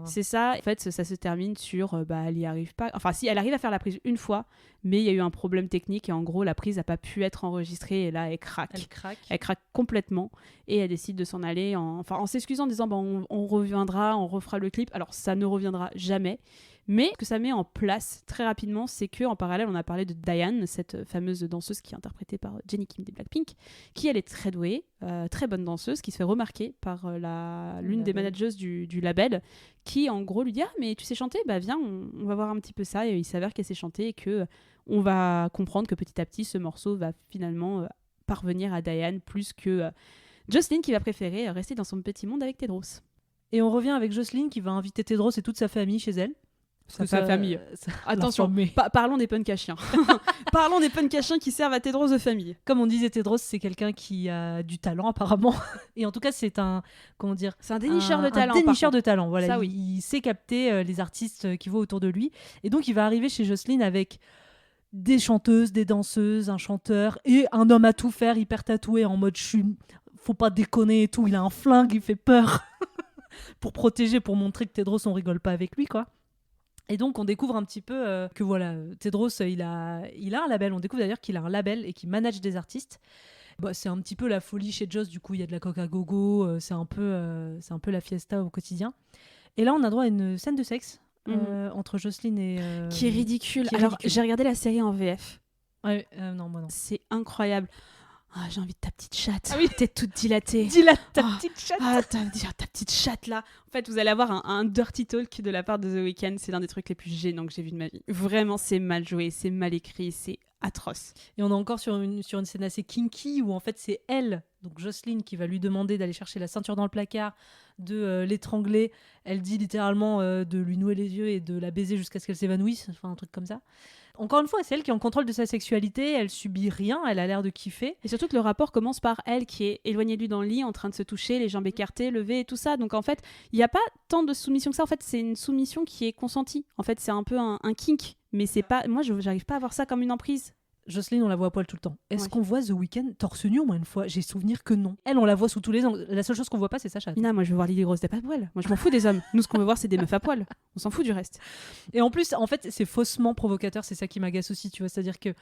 C'est ça, en fait ça se termine sur elle y arrive pas, enfin si elle arrive à faire la prise une fois, mais il y a eu un problème technique et en gros la prise a pas pu être enregistrée et là elle craque complètement et elle décide de s'en aller en s'excusant en disant on reviendra, on refera le clip. Alors ça ne reviendra jamais. Mais ce que ça met en place très rapidement, c'est qu'en parallèle, on a parlé de Diane, cette fameuse danseuse qui est interprétée par Jennie Kim des Blackpink, qui elle est très douée, très bonne danseuse, qui se fait remarquer par l'une des managers du label, qui en gros lui dit « Ah mais tu sais chanter ? Bah viens, on va voir un petit peu ça ». Et il s'avère qu'elle sait chanter et qu'on va comprendre que petit à petit, ce morceau va finalement parvenir à Diane plus que Jocelyne qui va préférer rester dans son petit monde avec Tedros. Et on revient avec Jocelyne qui va inviter Tedros et toute sa famille chez elle. Sa famille. Attention, parlons des punks à chiens. Parlons des punks à chiens qui servent à Tedros de famille. Comme on disait, Tedros, c'est quelqu'un qui a du talent apparemment. Et en tout cas, c'est un dénicheur de talent. Un dénicheur de talent, voilà. Ça, oui. Il sait capter les artistes qui voient autour de lui. Et donc, il va arriver chez Jocelyne avec des chanteuses, des danseuses, un chanteur et un homme à tout faire, hyper tatoué, en mode faut pas déconner et tout. Il a un flingue, il fait peur. Pour protéger, pour montrer que Tedros, on rigole pas avec lui, quoi. Et donc, on découvre un petit peu que voilà, Tedros, il a un label. On découvre d'ailleurs qu'il a un label et qu'il manage des artistes. C'est un petit peu la folie chez Joss. Du coup, il y a de la coca gogo. C'est un peu la fiesta au quotidien. Et là, on a droit à une scène de sexe entre Jocelyne et... qui est ridicule. Alors, j'ai regardé la série en VF. Ouais, non, moi non. C'est incroyable. Ah, j'ai envie de ta petite chatte. Ah oui, tête toute dilatée. Ta petite chatte. Ah, ta petite chatte là. En fait, vous allez avoir un dirty talk de la part de The Weeknd. C'est l'un des trucs les plus gênants que j'ai vu de ma vie. Vraiment, c'est mal joué, c'est mal écrit, c'est atroce. Et on est encore sur une scène assez kinky où en fait c'est elle, donc Jocelyne, qui va lui demander d'aller chercher la ceinture dans le placard, de l'étrangler. Elle dit littéralement de lui nouer les yeux et de la baiser jusqu'à ce qu'elle s'évanouisse. Enfin, un truc comme ça. Encore une fois, c'est elle qui est en contrôle de sa sexualité, elle subit rien, elle a l'air de kiffer. Et surtout que le rapport commence par elle qui est éloignée de lui dans le lit, en train de se toucher, les jambes écartées, levées et tout ça. Donc en fait, il n'y a pas tant de soumission que ça. En fait, c'est une soumission qui est consentie. En fait, c'est un peu un kink. Mais c'est pas... Moi, j'arrive pas à voir ça comme une emprise. Jocelyne, on la voit à poil tout le temps. Est-ce qu'on voit The Weeknd torse nu au moins une fois ? J'ai souvenir que non. Elle, on la voit sous tous les angles. La seule chose qu'on voit pas, c'est sa chatte. Moi je veux voir Lily Rose des pas à poil. Moi je m'en fous des hommes. Nous, ce qu'on veut voir, c'est des meufs à poil. On s'en fout du reste. Et en plus, en fait, c'est faussement provocateur. C'est ça qui m'agace aussi, tu vois. C'est-à-dire que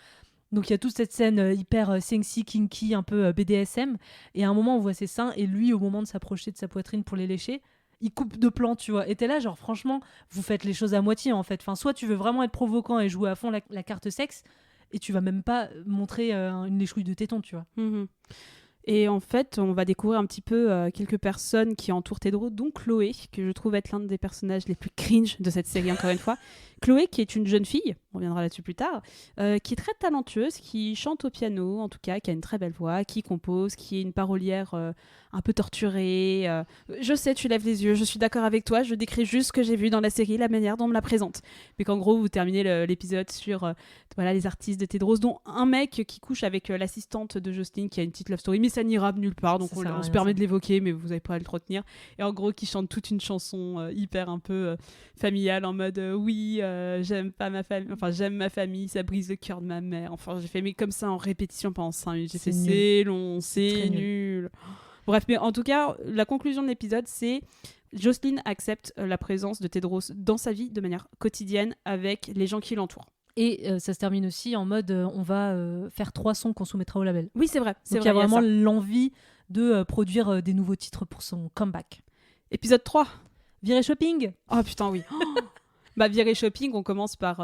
donc il y a toute cette scène hyper sexy, kinky, un peu BDSM. Et à un moment, on voit ses seins. Et lui, au moment de s'approcher de sa poitrine pour les lécher, il coupe de plan, tu vois. Et t'es là, genre, franchement, vous faites les choses à moitié, en fait. Enfin, soit tu veux vraiment être provoquant et jouer à fond la carte sexe, et tu vas même pas montrer une léchouille de téton, tu vois. Et en fait, on va découvrir un petit peu quelques personnes qui entourent Tedros, dont Chloé, que je trouve être l'un des personnages les plus cringe de cette série, encore une fois. Chloé, qui est une jeune fille, on reviendra là-dessus plus tard, qui est très talentueuse, qui chante au piano, en tout cas, qui a une très belle voix, qui compose, qui est une parolière un peu torturée. Je sais, tu lèves les yeux, je suis d'accord avec toi, je décris juste ce que j'ai vu dans la série, la manière dont on me la présente. Mais qu'en gros, vous terminez l'épisode sur les artistes de Tedros, dont un mec qui couche avec l'assistante de Jocelyne, qui a une petite love story, mais ça n'ira nulle part, donc on se permet de l'évoquer, mais vous n'avez pas à le retenir. Et en gros, qui chante toute une chanson hyper un peu familiale, en mode oui, j'aime pas ma famille, enfin j'aime ma famille, ça brise le cœur de ma mère. Enfin, j'ai fait mais comme ça en répétition pendant 5 minutes. J'ai fait c'est long, c'est nul. Bref, mais en tout cas, la conclusion de l'épisode, c'est Jocelyne accepte la présence de Tedros dans sa vie de manière quotidienne avec les gens qui l'entourent. Et ça se termine aussi en mode on va faire 3 sons qu'on soumettra au label. Oui, c'est vrai. Donc il y a vraiment l'envie de produire des nouveaux titres pour son comeback. Épisode 3. Viré shopping. Oh putain, oui. Viré shopping, on commence par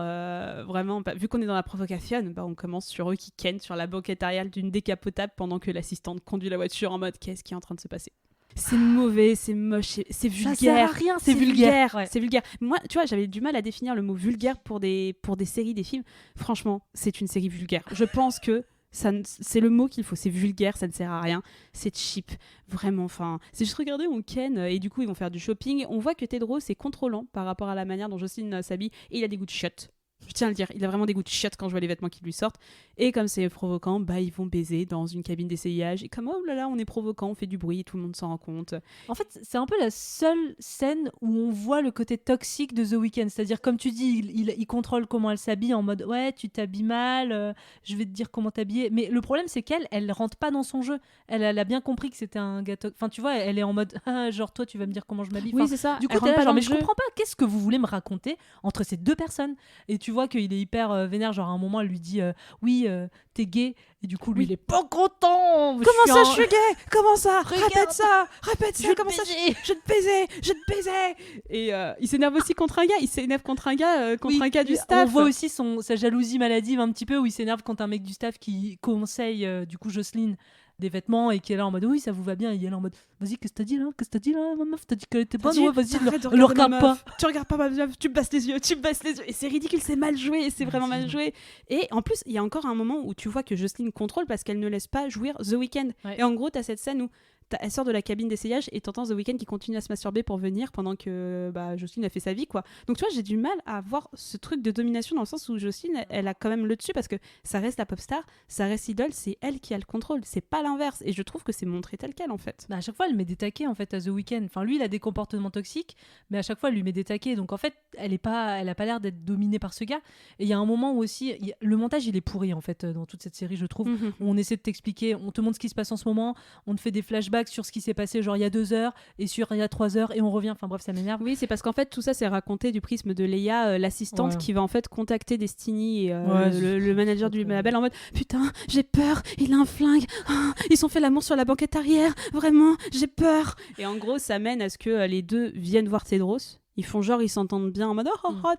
vraiment, vu qu'on est dans la provocation, on commence sur eux qui kennent sur la banquette arrière d'une décapotable pendant que l'assistante conduit la voiture en mode qu'est-ce qui est en train de se passer. C'est mauvais, c'est moche, c'est vulgaire. Ça sert à rien, c'est vulgaire. Ouais. C'est vulgaire. Moi, tu vois, j'avais du mal à définir le mot vulgaire pour des séries, des films. Franchement, c'est une série vulgaire. Je pense que c'est le mot qu'il faut, c'est vulgaire, ça ne sert à rien, c'est cheap, vraiment, enfin, c'est juste regarder on ken et du coup ils vont faire du shopping, on voit que Tedros est contrôlant par rapport à la manière dont Jocelyn s'habille et il a des goûts de chiottes. Je tiens à le dire, il a vraiment des goûts de chiottes quand je vois les vêtements qui lui sortent. Et comme c'est provoquant, ils vont baiser dans une cabine d'essayage. Et comme, oh là là, on est provoquant, on fait du bruit, tout le monde s'en rend compte. En fait, c'est un peu la seule scène où on voit le côté toxique de The Weeknd. C'est-à-dire, comme tu dis, il contrôle comment elle s'habille en mode, ouais, tu t'habilles mal, je vais te dire comment t'habiller. Mais le problème, c'est elle rentre pas dans son jeu. Elle a bien compris que c'était un gâteau. Enfin, tu vois, elle est en mode, genre, toi, tu vas me dire comment je m'habille. Oui, enfin, c'est ça. Du coup, t'es là, genre, mais je comprends pas, qu'est-ce que vous voulez me raconter entre ces deux personnes? Et tu vois qu'il est hyper vénère, genre à un moment elle lui dit oui t'es gay et du coup lui il est pas content. Comment ça je suis gay? Comment ça? Répète ça comment ça je te baisais et il s'énerve aussi contre un gars un gars du staff. On voit aussi sa jalousie maladive un petit peu où il s'énerve contre un mec du staff qui conseille du coup Jocelyn des vêtements et qui est là en mode oui ça vous va bien et il est là en mode vas-y qu'est-ce que t'as dit là ma meuf, t'as dit qu'elle était bonne, ouais vas-y le regarde pas, tu regardes pas ma meuf, tu me baisses les yeux et c'est ridicule, c'est mal joué et c'est vraiment mal joué. Et en plus il y a encore un moment où tu vois que Jocelyn contrôle parce qu'elle ne laisse pas jouir The Weeknd, et en gros t'as cette scène où elle sort de la cabine d'essayage et t'entends The Weeknd qui continue à se masturber pour venir pendant que Jocelyn a fait sa vie quoi. Donc tu vois j'ai du mal à voir ce truc de domination dans le sens où Jocelyn elle a quand même le dessus parce que ça reste la pop star, ça reste idole, c'est elle qui a le contrôle, c'est pas l'inverse et je trouve que c'est montré tel quel en fait. À chaque fois elle met des taquets en fait à The Weeknd, enfin lui il a des comportements toxiques mais à chaque fois elle lui met des taquets donc en fait elle a pas l'air d'être dominée par ce gars. Et il y a un moment où aussi le montage il est pourri en fait dans toute cette série je trouve, où on essaie de t'expliquer, on te montre ce qui se passe en ce moment, on te fait des flashbacks sur ce qui s'est passé genre il y a 2 heures et sur il y a 3 heures et on revient, enfin bref ça m'énerve. Oui c'est parce qu'en fait tout ça c'est raconté du prisme de Leia l'assistante qui va en fait contacter Destiny et le manager du label en mode putain j'ai peur, il a un flingue, ils ont fait l'amour sur la banquette arrière, vraiment j'ai peur. Et en gros ça mène à ce que les deux viennent voir Tedros. Ils font genre, ils s'entendent bien en mode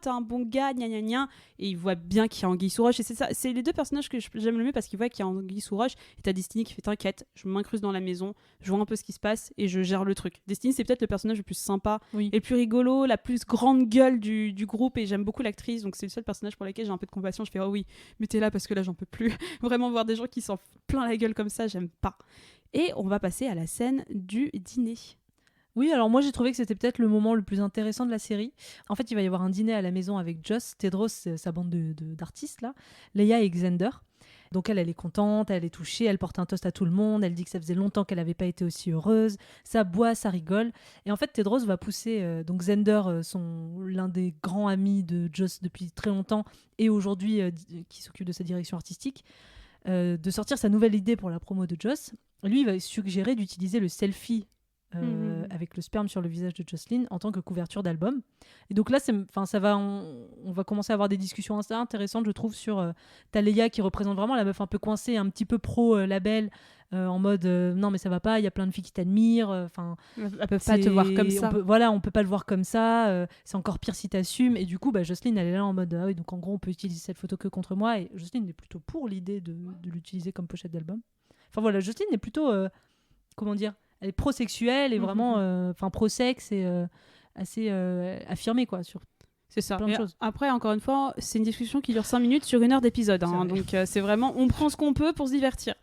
t'es un bon gars, gna gna gna. Et ils voient bien qu'il y a Anguille sous roche. Et c'est ça, c'est les deux personnages que j'aime le mieux parce qu'ils voient qu'il y a Anguille sous roche. Et t'as Destiny qui fait t'inquiète, je m'incruste dans la maison, je vois un peu ce qui se passe et je gère le truc. Destiny, c'est peut-être le personnage le plus sympa et le plus rigolo, la plus grande gueule du groupe. Et j'aime beaucoup l'actrice, donc c'est le seul personnage pour lequel j'ai un peu de compassion. Je fais oh oui, mais t'es là parce que là j'en peux plus. Vraiment voir des gens qui s'en plein la gueule comme ça, j'aime pas. Et on va passer à la scène du dîner. Oui, alors moi j'ai trouvé que c'était peut-être le moment le plus intéressant de la série. En fait, il va y avoir un dîner à la maison avec Joss, Tedros, sa bande d'artistes là, Leia et Xander. Donc elle est contente, elle est touchée, elle porte un toast à tout le monde, elle dit que ça faisait longtemps qu'elle n'avait pas été aussi heureuse, ça boit, ça rigole. Et en fait, Tedros va pousser donc Xander, l'un des grands amis de Joss depuis très longtemps et aujourd'hui qui s'occupe de sa direction artistique, de sortir sa nouvelle idée pour la promo de Joss. Lui, il va suggérer d'utiliser le selfie avec le sperme sur le visage de Jocelyn en tant que couverture d'album. Et donc là on va commencer à avoir des discussions assez intéressantes je trouve sur Leia qui représente vraiment la meuf un peu coincée, un petit peu pro label, en mode non mais ça va pas, il y a plein de filles qui t'admirent, elles peuvent pas te voir comme ça, on peut pas le voir comme ça, c'est encore pire si t'assumes. Et du coup Jocelyn elle est là en mode ah oui donc en gros on peut utiliser cette photo que contre moi, et Jocelyn est plutôt pour l'idée de l'utiliser comme pochette d'album. Enfin voilà, Jocelyn est plutôt comment dire, elle est pro-sexuelle et vraiment pro-sexe et assez affirmée quoi sur c'est ça. Plein de choses. Après encore une fois c'est une discussion qui dure 5 minutes sur 1 heure d'épisode donc c'est vraiment on prend ce qu'on peut pour se divertir.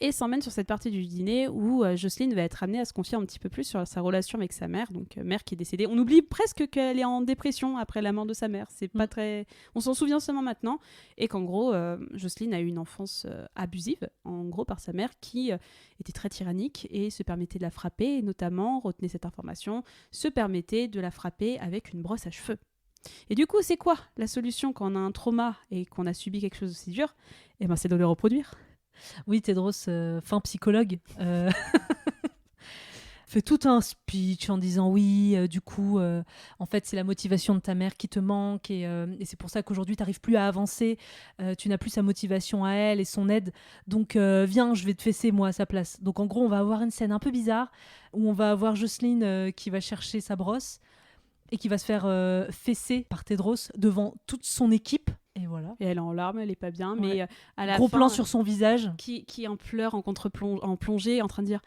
Et s'emmène sur cette partie du dîner où Jocelyn va être amenée à se confier un petit peu plus sur sa relation avec sa mère, donc mère qui est décédée. On oublie presque qu'elle est en dépression après la mort de sa mère. C'est pas très... On s'en souvient seulement maintenant. Et qu'en gros, Jocelyn a eu une enfance abusive, en gros par sa mère, qui était très tyrannique et se permettait de la frapper, et notamment, retenez cette information, se permettait de la frapper avec une brosse à cheveux. Et du coup, c'est quoi la solution quand on a un trauma et qu'on a subi quelque chose d'aussi dur ? Eh ben, c'est de le reproduire. Oui, Tedros, fin psychologue, fait tout un speech en disant oui, du coup, en fait, c'est la motivation de ta mère qui te manque et c'est pour ça qu'aujourd'hui, tu n'arrives plus à avancer, tu n'as plus sa motivation à elle et son aide, donc viens, je vais te fesser moi à sa place. Donc en gros, on va avoir une scène un peu bizarre où on va avoir Jocelyn qui va chercher sa brosse et qui va se faire fesser par Tedros devant toute son équipe. Et voilà. Et elle est en larmes, elle est pas bien, mais à la Gros fin, plan sur son visage. qui en pleure en plongée, en train de dire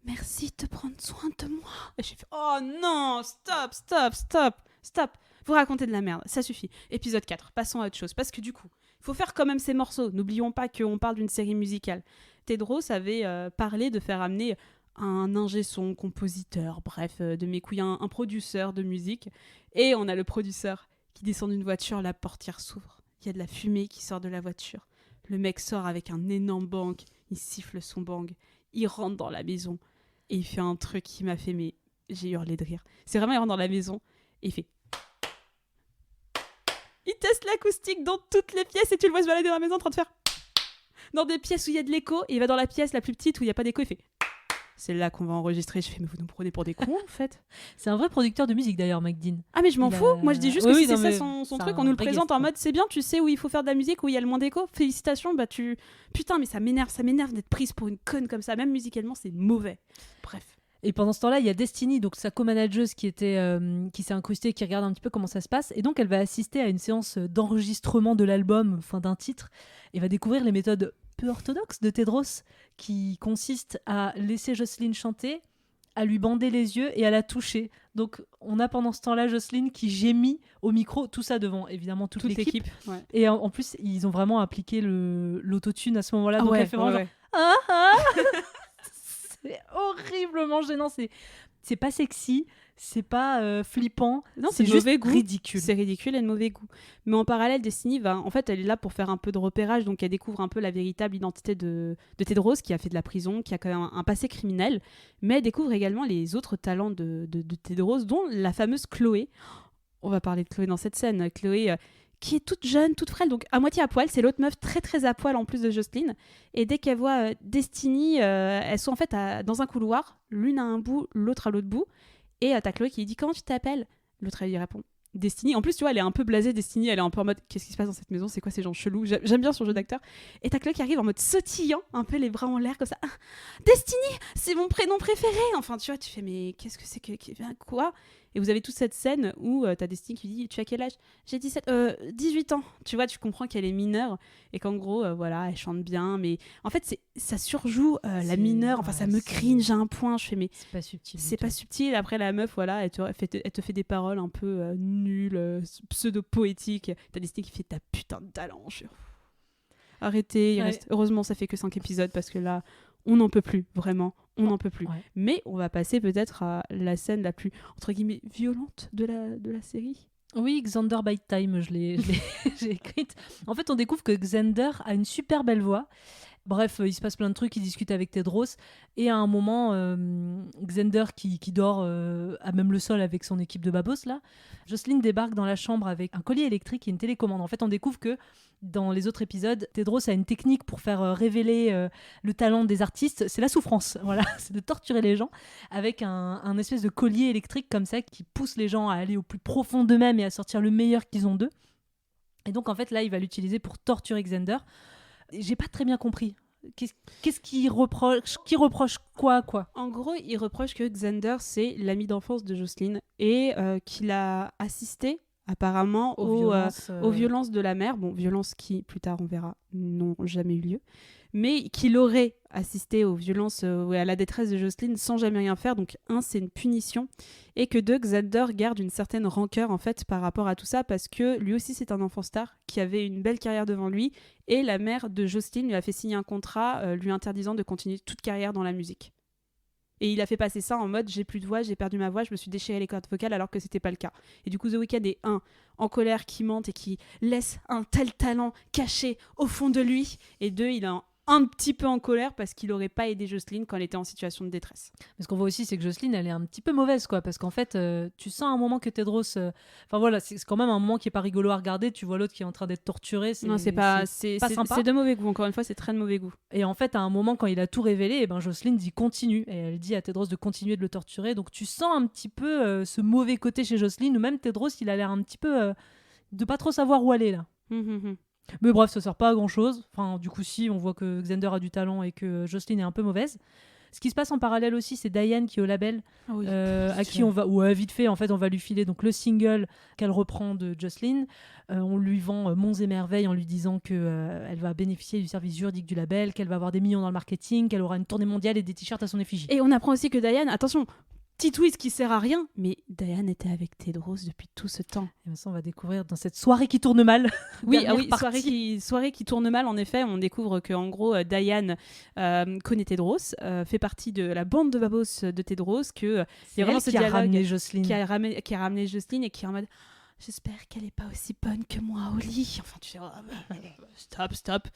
merci de prendre soin de moi. Et j'ai fait oh non, stop. Vous racontez de la merde, ça suffit. Épisode 4, passons à autre chose. Parce que du coup, il faut faire quand même ces morceaux. N'oublions pas qu'on parle d'une série musicale. Tedros avait parlé de faire amener un ingé son, compositeur, bref, de mes couilles, un producteur de musique. Et on a le producteur qui descend d'une voiture, la portière s'ouvre. Il y a de la fumée qui sort de la voiture. Le mec sort avec un énorme bang, il siffle son bang, il rentre dans la maison et il fait un truc qui m'a fait, mais j'ai hurlé de rire. C'est vraiment, il rentre dans la maison et il fait... Il teste l'acoustique dans toutes les pièces et tu le vois se balader dans la maison en train de faire... Dans des pièces où il y a de l'écho et il va dans la pièce la plus petite où il n'y a pas d'écho, il fait... C'est là qu'on va enregistrer. Je fais, mais vous nous prenez pour des cons, en fait. C'est un vrai producteur de musique, d'ailleurs, Mike Dean. Ah, mais je m'en fous. Moi, je dis juste que c'est ça son truc. On nous le présente en mode mode, c'est bien, tu sais où il faut faire de la musique, où il y a le moins d'écho. Félicitations, bah tu... Putain, mais ça m'énerve d'être prise pour une conne comme ça. Même musicalement, c'est mauvais. Bref. Et pendant ce temps-là, il y a Destiny, donc sa co-manageuse qui s'est incrustée, qui regarde un petit peu comment ça se passe. Et donc, elle va assister à une séance d'enregistrement de l'album, d'un titre, et va découvrir les méthodes peu orthodoxes de Tedros, qui consistent à laisser Jocelyne chanter, à lui bander les yeux et à la toucher. Donc, on a pendant ce temps-là Jocelyne qui gémit au micro, tout ça devant évidemment toute l'équipe. Ouais. Et en plus, ils ont vraiment appliqué l'autotune à ce moment-là. Ah donc, ouais, elle fait vraiment ouais. C'est horriblement gênant. C'est pas sexy, c'est pas flippant. Non, c'est de juste mauvais goût. ridicule. C'est ridicule et de mauvais goût. Mais en parallèle, Destiny en fait, elle est là pour faire un peu de repérage. Donc, elle découvre un peu la véritable identité de Tedros, qui a fait de la prison, qui a quand même un passé criminel. Mais elle découvre également les autres talents de Tedros, dont la fameuse Chloé. On va parler de Chloé dans cette scène. Chloé, qui est toute jeune, toute frêle, donc à moitié à poil. C'est l'autre meuf très très à poil en plus de Jocelyne. Et dès qu'elle voit Destiny, elles sont en fait dans un couloir, l'une à un bout, l'autre à l'autre bout. Et t'as Chloé qui lui dit comment tu t'appelles ? L'autre elle lui répond Destiny. En plus, tu vois, elle est un peu blasée, Destiny. Elle est un peu en mode qu'est-ce qui se passe dans cette maison ? C'est quoi ces gens chelous ? J'aime bien son jeu d'acteur. Et t'as Chloé qui arrive en mode sautillant, un peu les bras en l'air comme ça. Ah, Destiny, c'est mon prénom préféré. Enfin, tu vois, tu fais mais qu'est-ce que c'est que quoi ? Et vous avez toute cette scène où t'as Destiny qui dit tu as quel âge ? J'ai 18 ans. Tu vois, tu comprends qu'elle est mineure et qu'en gros, voilà, elle chante bien. Mais en fait, ça surjoue la mineure. Enfin, ça me cringe à un point. Je fais mais c'est pas subtil. C'est pas subtil. Après, la meuf, voilà, elle te fait des paroles un peu nulles, pseudo-poétiques. T'as Destiny qui fait ta putain de talent. Arrêtez. Heureusement, ça fait que 5 épisodes parce que là, on n'en peut plus, vraiment. On n'en peut plus. Ouais. Mais on va passer peut-être à la scène la plus, entre guillemets, violente de la série. Oui, Xander by Time, j'ai écrite. En fait, on découvre que Xander a une super belle voix. Bref, il se passe plein de trucs, il discute avec Tedros. Et à un moment, Xander qui dort à même le sol avec son équipe de babos, là, Jocelyne débarque dans la chambre avec un collier électrique et une télécommande. En fait, on découvre que dans les autres épisodes, Tedros a une technique pour faire révéler le talent des artistes. C'est la souffrance, voilà, c'est de torturer les gens avec un espèce de collier électrique comme ça qui pousse les gens à aller au plus profond d'eux-mêmes et à sortir le meilleur qu'ils ont d'eux. Et donc, en fait, là, il va l'utiliser pour torturer Xander. J'ai pas très bien compris. Qu'est-ce qu'il reproche ? Qui reproche quoi ? En gros, il reproche que Xander, c'est l'ami d'enfance de Jocelyne et qu'il a assisté apparemment aux violences de la mère. Bon, violences qui, plus tard, on verra, n'ont jamais eu lieu. Mais qu'il aurait assisté aux violences à la détresse de Jocelyne sans jamais rien faire. Donc, c'est une punition. Et que Xander garde une certaine rancœur, en fait, par rapport à tout ça, parce que lui aussi, c'est un enfant star qui avait une belle carrière devant lui. Et la mère de Jocelyne lui a fait signer un contrat lui interdisant de continuer toute carrière dans la musique. Et il a fait passer ça en mode j'ai plus de voix, j'ai perdu ma voix, je me suis déchiré les cordes vocales alors que c'était pas le cas. Et du coup, The Weeknd est en colère, qui mente et qui laisse un tel talent caché au fond de lui. Et 2, il a un petit peu en colère parce qu'il aurait pas aidé Jocelyne quand elle était en situation de détresse. Mais ce qu'on voit aussi, c'est que Jocelyne, elle est un petit peu mauvaise, quoi, parce qu'en fait, tu sens à un moment que Tedros, enfin voilà, c'est quand même un moment qui est pas rigolo à regarder. Tu vois l'autre qui est en train d'être torturé. Non, c'est pas sympa. C'est de mauvais goût. Encore une fois, c'est très de mauvais goût. Et en fait, à un moment, quand il a tout révélé, Jocelyne dit continue, et elle dit à Tedros de continuer de le torturer. Donc tu sens un petit peu ce mauvais côté chez Jocelyne, ou même Tedros, il a l'air un petit peu de pas trop savoir où aller là. Mais bref, ça sert pas à grand chose. Enfin, du coup, si on voit que Xander a du talent et que Jocelyne est un peu mauvaise. Ce qui se passe en parallèle aussi, c'est Diane qui est au label, Ah oui. à qui on va, vite fait, en fait, on va lui filer donc le single qu'elle reprend de Jocelyn. On lui vend monts et merveilles en lui disant que elle va bénéficier du service juridique du label, qu'elle va avoir des millions dans le marketing, qu'elle aura une tournée mondiale et des t-shirts à son effigie. Et on apprend aussi que Diane, attention, petit twist qui sert à rien, mais Diane était avec Tedros depuis tout ce temps. Et ça, on va découvrir dans cette soirée qui tourne mal. Oui, Dernière partie. soirée qui tourne mal, en effet. On découvre que en gros, Diane connaît Tedros, fait partie de la bande de babos de Tedros, que C'est il y a vraiment elle ce qui a dialogue ramené Jocelyn. qui a ramené Jocelyne et qui est en mode j'espère qu'elle est pas aussi bonne que moi au lit. Enfin, tu sais, stop.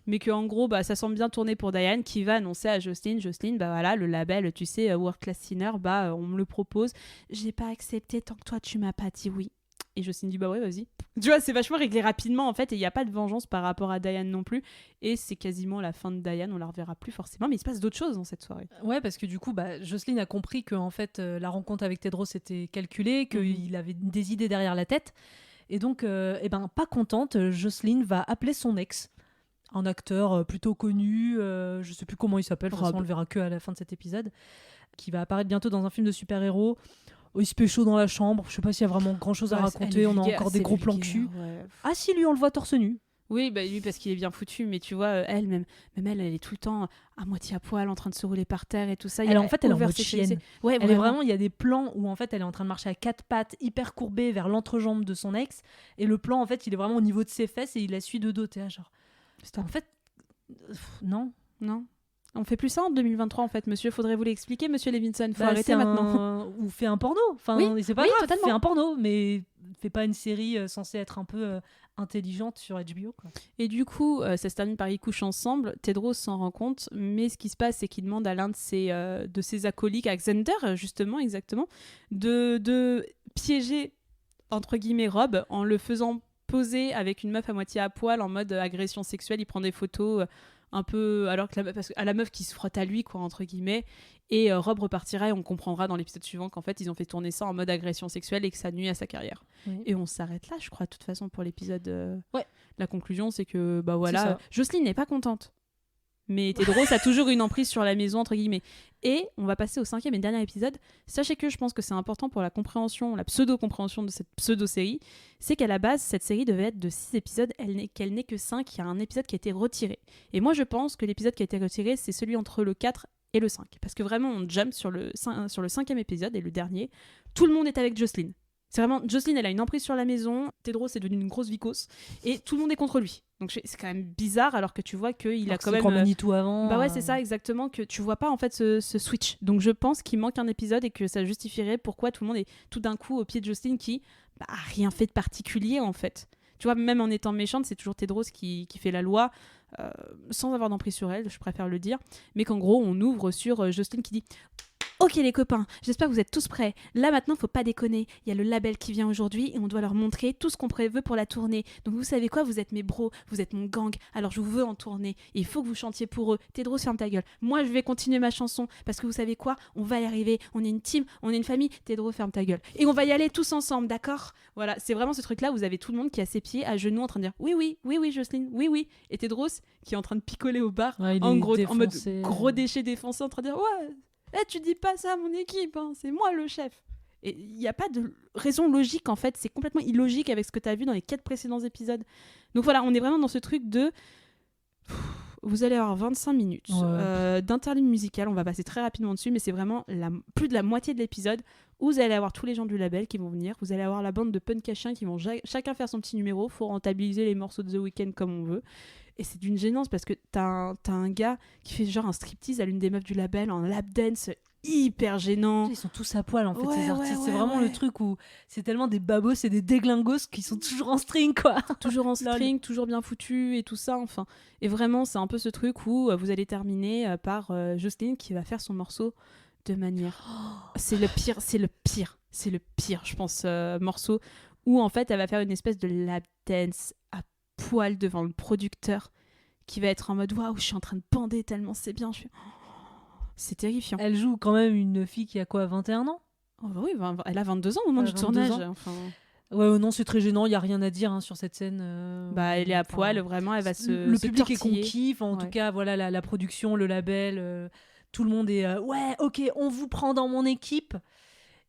Mais que en gros, bah, ça semble bien tourner pour Diane qui va annoncer à Jocelyne, bah voilà, le label, tu sais, World Class Sinner, bah on me le propose. J'ai pas accepté tant que toi tu m'as pas dit oui. Et Jocelyne dit bah ouais, vas-y. Tu vois, c'est vachement réglé rapidement en fait, et il y a pas de vengeance par rapport à Diane non plus. Et c'est quasiment la fin de Diane, on la reverra plus forcément, mais il se passe d'autres choses dans cette soirée. Ouais, parce que du coup, Jocelyne a compris que en fait, la rencontre avec Tedros était calculée, qu'il avait des idées derrière la tête. Et donc, pas contente, Jocelyne va appeler son ex, un acteur plutôt connu, je sais plus comment il s'appelle, de toute façon, on le verra que à la fin de cet épisode, qui va apparaître bientôt dans un film de super-héros. Il se pécho dans la chambre, je sais pas s'il y a vraiment grand chose à raconter, on a encore des gros plans cul. Ouais. Ah si, lui on le voit torse nu. Oui, bah lui parce qu'il est bien foutu, mais tu vois, elle, elle est tout le temps à moitié à poil, en train de se rouler par terre et tout ça. Elle est en mode over-sexualisée. chienne. Ouais, Elle est vraiment, il y a des plans où en fait elle est en train de marcher à quatre pattes, hyper courbée vers l'entrejambe de son ex, et le plan en fait il est vraiment au niveau de ses fesses et il la suit de dos, t'es là, genre. En fait, non. On fait plus ça en 2023 en fait, monsieur. Faudrait vous l'expliquer, monsieur Levinson. Faut arrêter maintenant. Ou fait un porno. Enfin, oui, c'est pas oui, grave. Totalement. Fais un porno, mais fais pas une série censée être un peu intelligente sur HBO, quoi. Et du coup, ça se termine par ils couchent ensemble. Tedros s'en rend compte, mais ce qui se passe, c'est qu'il demande à l'un de ses acolytes, à Xander, justement, exactement, de piéger entre guillemets Rob en le faisant poser avec une meuf à moitié à poil en mode agression sexuelle. Il prend des photos. Un peu alors que à la meuf qui se frotte à lui quoi entre guillemets et Rob repartira et on comprendra dans l'épisode suivant qu'en fait ils ont fait tourner ça en mode agression sexuelle et que ça nuit à sa carrière. Et on s'arrête là je crois de toute façon pour l'épisode. La conclusion c'est que bah voilà Jocelyne n'est pas contente mais Tedros a toujours une emprise sur la maison entre guillemets. Et on va passer au 5e et dernier épisode. Sachez que je pense que c'est important pour la compréhension, la pseudo-compréhension de cette pseudo-série, c'est qu'à la base, cette série devait être de 6 épisodes, qu'elle n'est que 5, il y a un épisode qui a été retiré. Et moi je pense que l'épisode qui a été retiré, c'est celui entre le 4 et le 5. Parce que vraiment, on jump sur le 5e épisode et le dernier, tout le monde est avec Jocelyne. C'est vraiment, Jocelyne, elle a une emprise sur la maison, Tedros est devenu une grosse vicose, et tout le monde est contre lui. Donc c'est quand même bizarre, alors que tu vois qu'il a quand même... Manitou avant. Bah ouais, c'est ça, exactement, que tu vois pas en fait ce switch. Donc je pense qu'il manque un épisode et que ça justifierait pourquoi tout le monde est tout d'un coup au pied de Jocelyne qui a rien fait de particulier en fait. Tu vois, même en étant méchante, c'est toujours Tedros qui fait la loi, sans avoir d'emprise sur elle, je préfère le dire, mais qu'en gros, on ouvre sur Jocelyne qui dit... Ok les copains, j'espère que vous êtes tous prêts. Là maintenant, faut pas déconner. Il y a le label qui vient aujourd'hui et on doit leur montrer tout ce qu'on préveut pour la tournée. Donc vous savez quoi, vous êtes mes bros, vous êtes mon gang. Alors je vous veux en tournée. Et il faut que vous chantiez pour eux. Tedros, ferme ta gueule. Moi je vais continuer ma chanson parce que vous savez quoi, on va y arriver. On est une team, on est une famille. Tedros, ferme ta gueule. Et on va y aller tous ensemble, d'accord ? Voilà, c'est vraiment ce truc-là où vous avez tout le monde qui a ses pieds à genoux en train de dire oui Jocelyne, oui. Et Tedros qui est en train de picoler au bar en mode gros déchet défoncé en train de dire ouais. Tu dis pas ça à mon équipe, hein, c'est moi le chef. Et il n'y a pas de raison logique en fait, c'est complètement illogique avec ce que tu as vu dans les 4 précédents épisodes. Donc voilà, on est vraiment dans ce truc de... Vous allez avoir 25 minutes d'interlude musical, on va passer très rapidement dessus, mais c'est vraiment plus de la moitié de l'épisode où vous allez avoir tous les gens du label qui vont venir, vous allez avoir la bande de punk à chiens qui vont chacun faire son petit numéro, faut rentabiliser les morceaux de The Weeknd comme on veut. Et c'est d'une gênance parce que t'as un gars qui fait genre un striptease à l'une des meufs du label en lap dance hyper gênant. Ils sont tous à poil en fait ces artistes. C'est vraiment le truc où c'est tellement des babos et des déglingos qui sont toujours en string quoi. Toujours en string, toujours bien foutus et tout ça enfin. Et vraiment c'est un peu ce truc où vous allez terminer par Jocelyne qui va faire son morceau de manière... C'est le pire je pense morceau où en fait elle va faire une espèce de lap dance à poil devant le producteur qui va être en mode waouh je suis en train de bander tellement c'est bien c'est terrifiant. Elle joue quand même une fille qui a quoi 21 ans oui elle a 22 ans au moment du tournage enfin... Ouais non c'est très gênant il y a rien à dire sur cette scène elle est à poil vraiment elle va se le public tortiller. est conquis en tout cas voilà la production le label Tout le monde est ouais, ok, on vous prend dans mon équipe.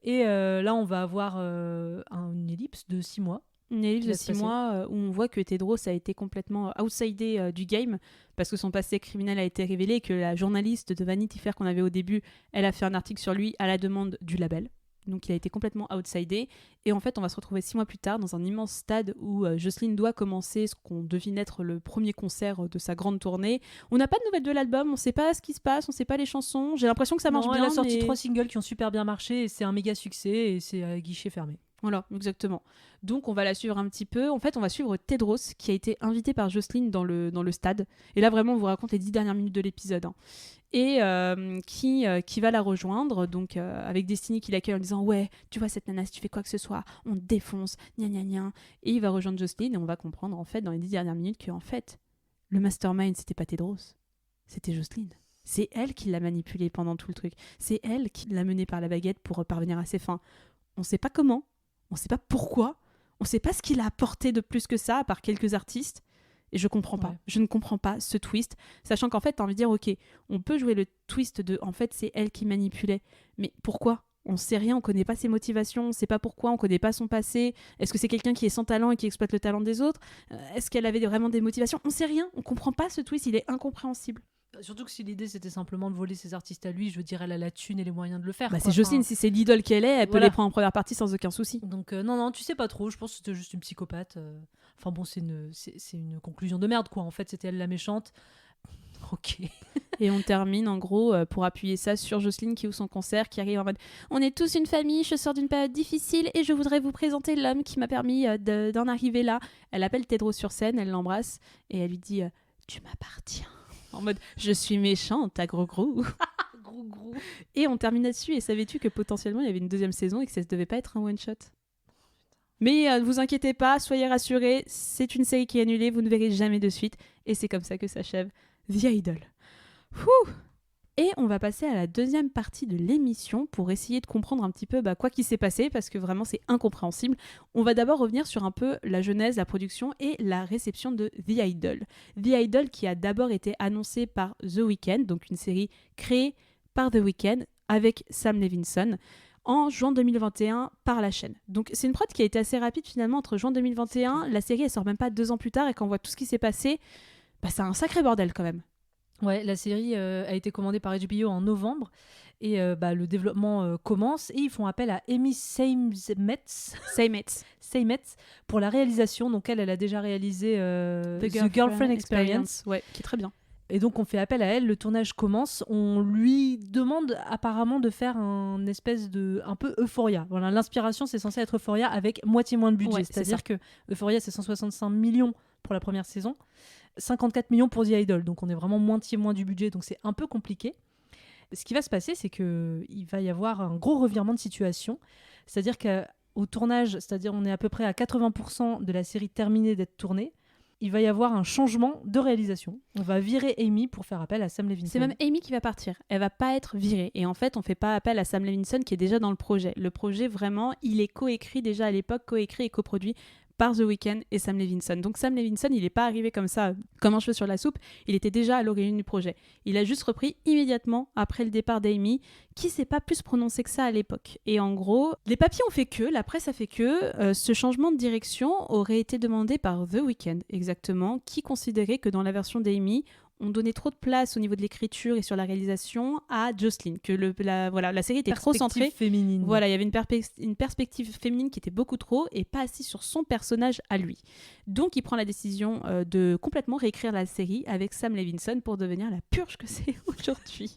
Et là, on va avoir une ellipse de 6 mois. Une ellipse Qui de va se 6 passer. mois où on voit que Tedros a été complètement outsidé du game parce que son passé criminel a été révélé et que la journaliste de Vanity Fair qu'on avait au début, elle a fait un article sur lui à la demande du label. Donc il a été complètement outsidé. Et en fait, on va se retrouver 6 mois plus tard dans un immense stade où Jocelyn doit commencer ce qu'on devine être le premier concert de sa grande tournée. On n'a pas de nouvelles de l'album, on sait pas ce qui se passe, on sait pas les chansons. J'ai l'impression que ça marche Non, bien. elle a sorti mais... 3 singles qui ont super bien marché et c'est un méga succès et c'est à guichet fermé. Voilà, exactement. Donc on va la suivre un petit peu. En fait, on va suivre Tedros qui a été invité par Jocelyn dans le stade. Et là, vraiment, on vous raconte les 10 dernières minutes de l'épisode. Hein. Et qui va la rejoindre, donc avec Destiny qui l'accueille en disant « Ouais, tu vois cette nana, si tu fais quoi que ce soit, on te défonce, gna gna gna. » Et il va rejoindre Jocelyn et on va comprendre en fait dans les 10 dernières minutes que en fait, le mastermind, c'était pas Tedros, c'était Jocelyn. C'est elle qui l'a manipulé pendant tout le truc. C'est elle qui l'a mené par la baguette pour parvenir à ses fins. On sait pas comment. On sait pas pourquoi, on sait pas ce qu'il a apporté de plus que ça, à part quelques artistes, et je comprends pas. Ouais. Je ne comprends pas ce twist, sachant qu'en fait, t'as envie de dire, ok, on peut jouer le twist de, en fait, c'est elle qui manipulait, mais pourquoi ? On sait rien, on connaît pas ses motivations, on sait pas pourquoi, on connaît pas son passé. Est-ce que c'est quelqu'un qui est sans talent et qui exploite le talent des autres ? Est-ce qu'elle avait vraiment des motivations ? On sait rien, on comprend pas ce twist, il est incompréhensible. Surtout que si l'idée c'était simplement de voler ses artistes à lui, je veux dire, elle a la thune et les moyens de le faire. Bah, quoi. c'est Jocelyn, si c'est l'idole qu'elle est, elle peut voilà. les prendre en première partie sans aucun souci. Donc non, tu sais pas trop, je pense que c'était juste une psychopathe. Enfin bon, c'est une conclusion de merde, quoi. En fait, c'était elle la méchante. Ok. Et on termine en gros pour appuyer ça sur Jocelyn qui ouvre son concert, qui arrive en mode « On est tous une famille, je sors d'une période difficile et je voudrais vous présenter l'homme qui m'a permis d'en arriver là. » Elle appelle Tedros sur scène, elle l'embrasse et elle lui dit « Tu m'appartiens ». En mode « Je suis méchante, à gros gros ». Gros. Et on termine là-dessus. Et savais-tu que potentiellement il y avait une deuxième saison et que ça ne devait pas être un one-shot ? Mais ne vous inquiétez pas, soyez rassurés, c'est une série qui est annulée, vous ne verrez jamais de suite. Et c'est comme ça que s'achève The Idol. Ouh. Et on va passer à la deuxième partie de l'émission pour essayer de comprendre un petit peu quoi qui s'est passé, parce que vraiment c'est incompréhensible. On va d'abord revenir sur un peu la genèse, la production et la réception de The Idol. The Idol qui a d'abord été annoncé par The Weeknd, donc une série créée par The Weeknd avec Sam Levinson en juin 2021 par la chaîne. Donc c'est une prod qui a été assez rapide finalement entre juin 2021, la série elle sort même pas 2 ans plus tard et quand on voit tout ce qui s'est passé, c'est un sacré bordel quand même. Ouais, la série a été commandée par HBO en novembre et le développement commence et ils font appel à Amy Seimetz pour la réalisation. Donc elle a déjà réalisé The Girlfriend Experience. Ouais, qui est très bien. Et donc on fait appel à elle, le tournage commence, on lui demande apparemment de faire un espèce de un peu Euphoria. Voilà, l'inspiration c'est censé être Euphoria avec moitié moins de budget, Ouais, c'est-à-dire que Euphoria c'est 165 millions pour la première saison, 54 millions pour The Idol, donc on est vraiment moitié moins du budget, donc c'est un peu compliqué. Ce qui va se passer, c'est qu'il va y avoir un gros revirement de situation, c'est-à-dire qu'au tournage, c'est-à-dire on est à peu près à 80% de la série terminée d'être tournée, il va y avoir un changement de réalisation. On va virer Amy pour faire appel à Sam Levinson. C'est même Amy qui va partir. Elle va pas être virée. Et en fait, on fait pas appel à Sam Levinson qui est déjà dans le projet. Le projet, vraiment, il est coécrit déjà à l'époque, coécrit et coproduit par The Weeknd et Sam Levinson. Donc Sam Levinson, il n'est pas arrivé comme ça, comme un cheveu sur la soupe, il était déjà à l'origine du projet. Il a juste repris immédiatement après le départ d'Amy, qui s'est pas plus prononcé que ça à l'époque. Et en gros, les papiers ont fait que, la presse a fait que, ce changement de direction aurait été demandé par The Weeknd, exactement, qui considérait que dans la version d'Amy, on donnait trop de place au niveau de l'écriture et sur la réalisation à Jocelyn, que la série était trop centrée. Féminine. Voilà, il y avait une perspective féminine qui était beaucoup trop et pas assise sur son personnage à lui. Donc il prend la décision de complètement réécrire la série avec Sam Levinson pour devenir la purge que c'est aujourd'hui.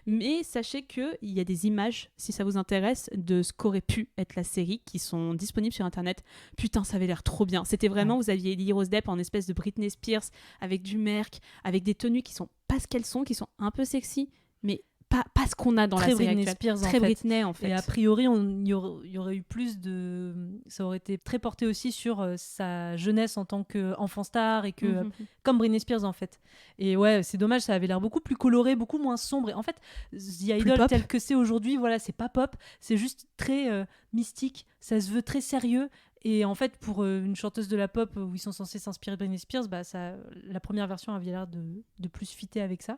Mais sachez qu'il y a des images, si ça vous intéresse, de ce qu'aurait pu être la série qui sont disponibles sur internet. Putain, ça avait l'air trop bien. C'était vraiment, vous aviez Lily Rose Depp en espèce de Britney Spears avec du merc, avec des tenues qui sont pas ce qu'elles sont, qui sont un peu sexy, mais pas ce qu'on a dans très la série Britney actuelle. Spears, très en fait. Britney en fait. Et a priori, il y aurait eu plus de... Ça aurait été très porté aussi sur sa jeunesse en tant qu'enfant star et que comme Britney Spears en fait. Et ouais, c'est dommage, ça avait l'air beaucoup plus coloré, beaucoup moins sombre. Et en fait, The Idol tel que c'est aujourd'hui, voilà, c'est pas pop, c'est juste très mystique, ça se veut très sérieux. Et en fait, pour une chanteuse de la pop où ils sont censés s'inspirer de Britney Spears, la première version avait l'air de plus fitter avec ça.